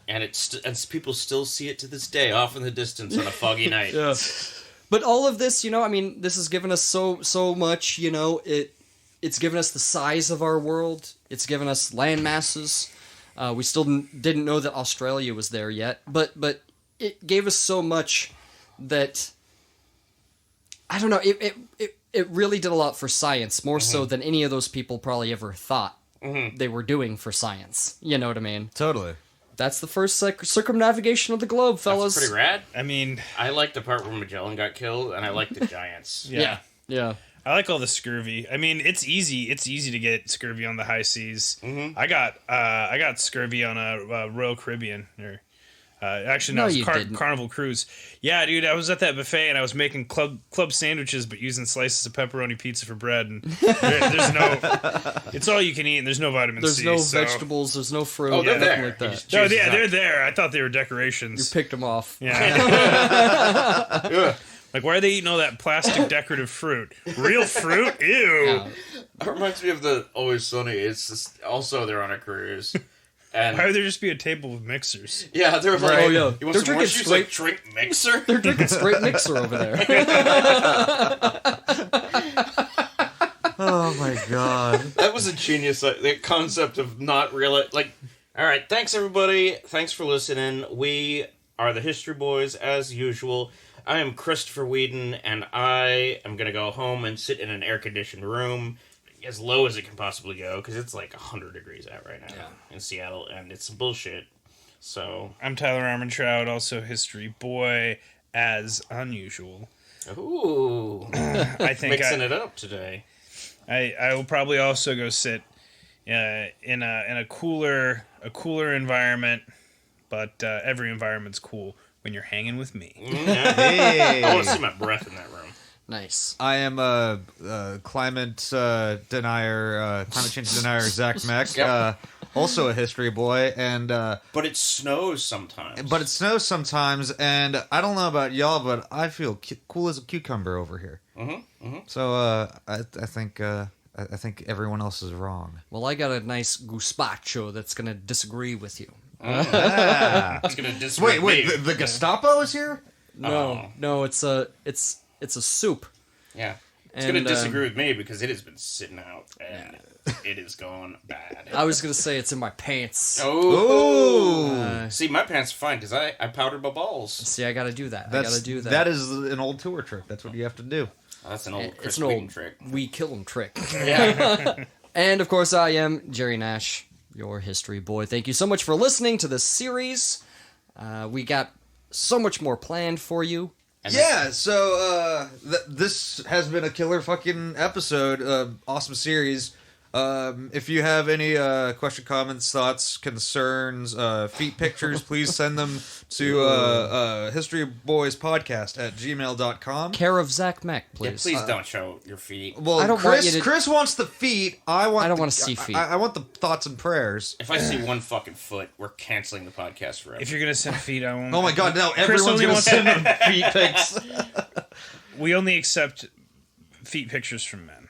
And people still see it to this day, off in the distance on a foggy night. Yeah. But all of this, this has given us so much, it's given us the size of our world. It's given us land masses. We still didn't know that Australia was there yet, but it gave us so much that, I don't know, it really did a lot for science, more so than any of those people probably ever thought they were doing for science. You know what I mean? Totally. That's the first circumnavigation of the globe, fellas. That's pretty rad. I mean, I like the part where Magellan got killed, and I like the giants. Yeah. I like all the scurvy. I mean, it's easy to get scurvy on the high seas. I got scurvy on a Royal Caribbean, or actually, no, it was Carnival Cruise. Yeah, dude, I was at that buffet and I was making club sandwiches, but using slices of pepperoni pizza for bread. And there's no, it's all you can eat, and there's no vitamin C. There's no vegetables. There's no fruit. Oh, they're nothing there. like that. Oh yeah, they're there. I thought they were decorations. You picked them off. Yeah. Like, why are they eating all that plastic decorative fruit? Real fruit? Ew. Yeah. It reminds me of the Always Sunny. It's just, also they're on a cruise. And why would there just be a table with mixers? yeah, they're like, Oh, yeah. you want They're some more drinking juice? straight- Like, drink mixer? They're drinking straight mixer over there. Oh my god. That was a genius the concept of not really like. All right, thanks everybody. Thanks for listening. We are the History Boys as usual. I am Christopher Whedon, and I am gonna go home and sit in an air-conditioned room as low as it can possibly go because it's like 100 degrees out right now in Seattle, and it's some bullshit. So I'm Tyler Armentrout, also History Boy, as unusual. ooh, I think mixing it up today. I will probably also go sit in a cooler environment, but every environment's cool when you're hanging with me. Hey. I want to see my breath in that room. Nice. I am a climate change denier, Zach Meck. Yep. Also a history boy, and But it snows sometimes. but it snows sometimes, and I don't know about y'all, but I feel cool as a cucumber over here. So I think everyone else is wrong. Well, I got a nice guzpacho that's going to disagree with you. It's gonna disagree. Wait, with me. the Gestapo is here? No, it's a soup. Yeah. It's And, going to disagree with me because it has been sitting out and it has gone bad. I was going to say it's in my pants. Oh. See, my pants are fine because I powdered my balls. See, I got to do that. I got to do that. That is an old tour trick. That's what you have to do. Oh, that's an old Chris It's an Wheaton old trick. we kill 'em trick. Yeah. And of course, I am Jerry Nash, your history boy. Thank you so much for listening to this series. We got so much more planned for you. Yeah, so this has been a killer fucking episode. Awesome series. If you have any question, comments, thoughts, concerns, feet pictures, please send them to HistoryBoizPodcast@gmail.com. Care of Zach Meck, Yeah, please. please don't show your feet. Well, I don't want Chris, you to- Chris wants the feet. I don't wanna see feet. I want the thoughts and prayers. If I see one fucking foot, we're canceling the podcast forever. If you're gonna send feet, I won't. Oh my god, no! Chris Everyone's only gonna wants- send him feet pics. We only accept feet pictures from men.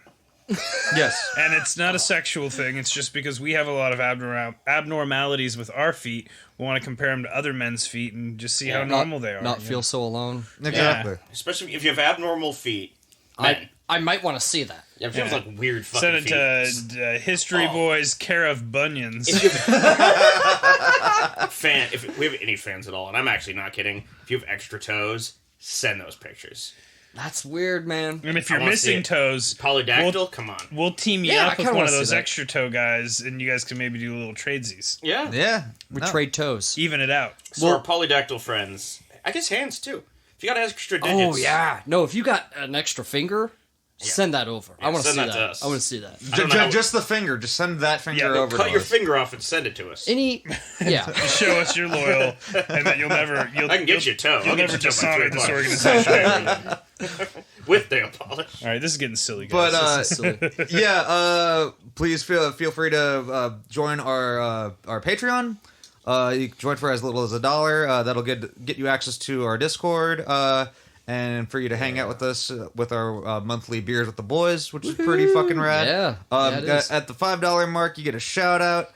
Yes. And it's not a sexual thing. It's just because we have a lot of abnormalities with our feet. We want to compare them to other men's feet and just see how normal they are. Not you feel know? so alone. Exactly. Especially if you have abnormal feet. Men. I might want to see that. Yeah, it feels like weird fucking Send it feet. to History Boys, care of Bunions. If we have any fans at all, and I'm actually not kidding, if you have extra toes, send those pictures. That's weird, man. And if you're I wanna see missing it. toes, Polydactyl, come on. we'll team you Yeah, I up with kinda one wanna of see those that. extra toe guys, and you guys can maybe do a little tradesies. Yeah. Yeah. We No. trade toes. Even it out. So our polydactyl friends, I guess hands too. If you got extra digits. Oh, yeah. No, if you got an extra finger, send that over. I want to send see that that. to us. I want to see that. I don't know how- Just the finger. Just send that finger Yeah, over Cut to your us. finger off and send it to us. Any, yeah. Show us you're loyal, and that you'll never. I can get you a toe. You'll I'll get never you a toe by dishonor this $3. organization. With nail polish. All right, this is getting silly, guys. But This is silly. please feel free to join our Patreon. You can join for as little as $1. That'll get you access to our Discord, and for you to hang out with us with our monthly beers with the boys, which is pretty fucking rad. Yeah. It is. At the $5 mark, you get a shout out,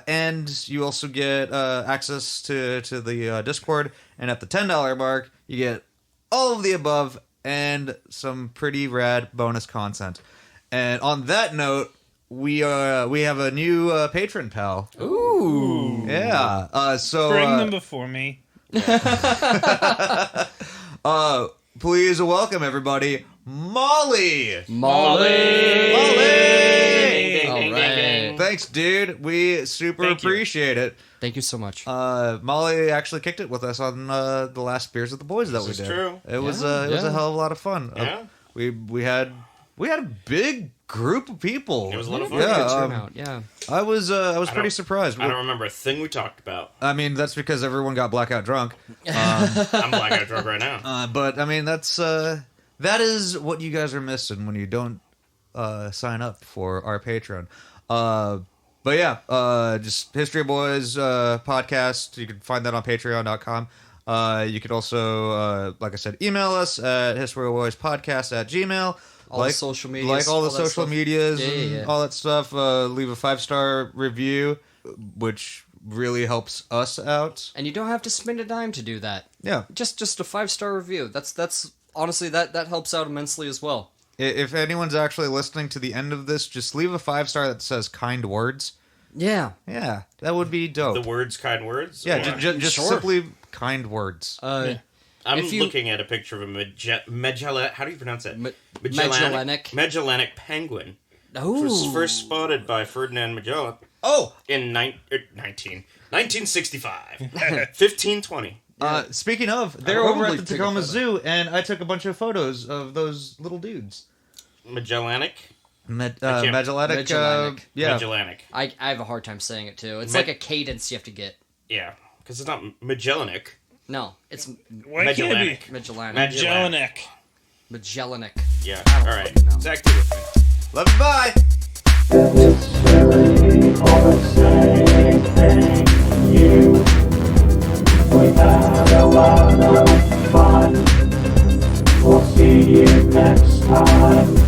and you also get access to the Discord. And at the $10 mark, you get all of the above and some pretty rad bonus content. And on that note, we have a new patron pal. Ooh. Yeah. So Bring them before me. please welcome everybody, Molly. Molly. Molly. All right. Thanks, dude. We super Thank you. appreciate it. Thank you so much. Molly actually kicked it with us on the last Beers with the Boys that we is did. true. It was Yeah, it was yeah. a hell of a lot of fun. Yeah. We had a big group of people. It was a lot of fun. Good Yeah, turnout, yeah. I was pretty don't- surprised. I don't remember a thing we talked about. I mean, that's because everyone got blackout drunk. I'm blackout drunk right now. But I mean, that is what you guys are missing when you don't sign up for our Patreon. But yeah, just History Boys podcast. You can find that on Patreon.com. You could also, like I said, email us at HistoryBoizPodcast@gmail. All the social medias, like all the all that social stuff. medias, Yeah, and yeah. all that stuff. Leave a 5-star review, which really helps us out. And you don't have to spend a dime to do that. Yeah. Just a 5-star review. That's honestly that helps out immensely as well. If anyone's actually listening to the end of this, just leave a 5-star that says kind words. Yeah. Yeah, that would be dope. The words, kind words. Yeah, Or- just Sure. simply kind words. I'm if you- looking at a picture of a Magellan. How do you pronounce that? Magellanic. Magellanic penguin. Oh. Which was first spotted by Ferdinand Magellan Oh, in 1965. 1520. speaking of, they're I'll over at probably the take a Tacoma photo. Zoo, and I took a bunch of photos of those little dudes. Magellanic? Magellanic. Magellanic. Yeah. Magellanic. I have a hard time saying it too. It's Ma- like a cadence you have to get. Yeah. Because it's not Magellanic. No, it's Why can't it Magellanic. be? Magellanic. Magellanic. Magellanic. Yeah. I don't All right. fucking know. Zach, do it. Love you, bye. It's silly or the same thing. We had a lot of fun. We'll see you next time.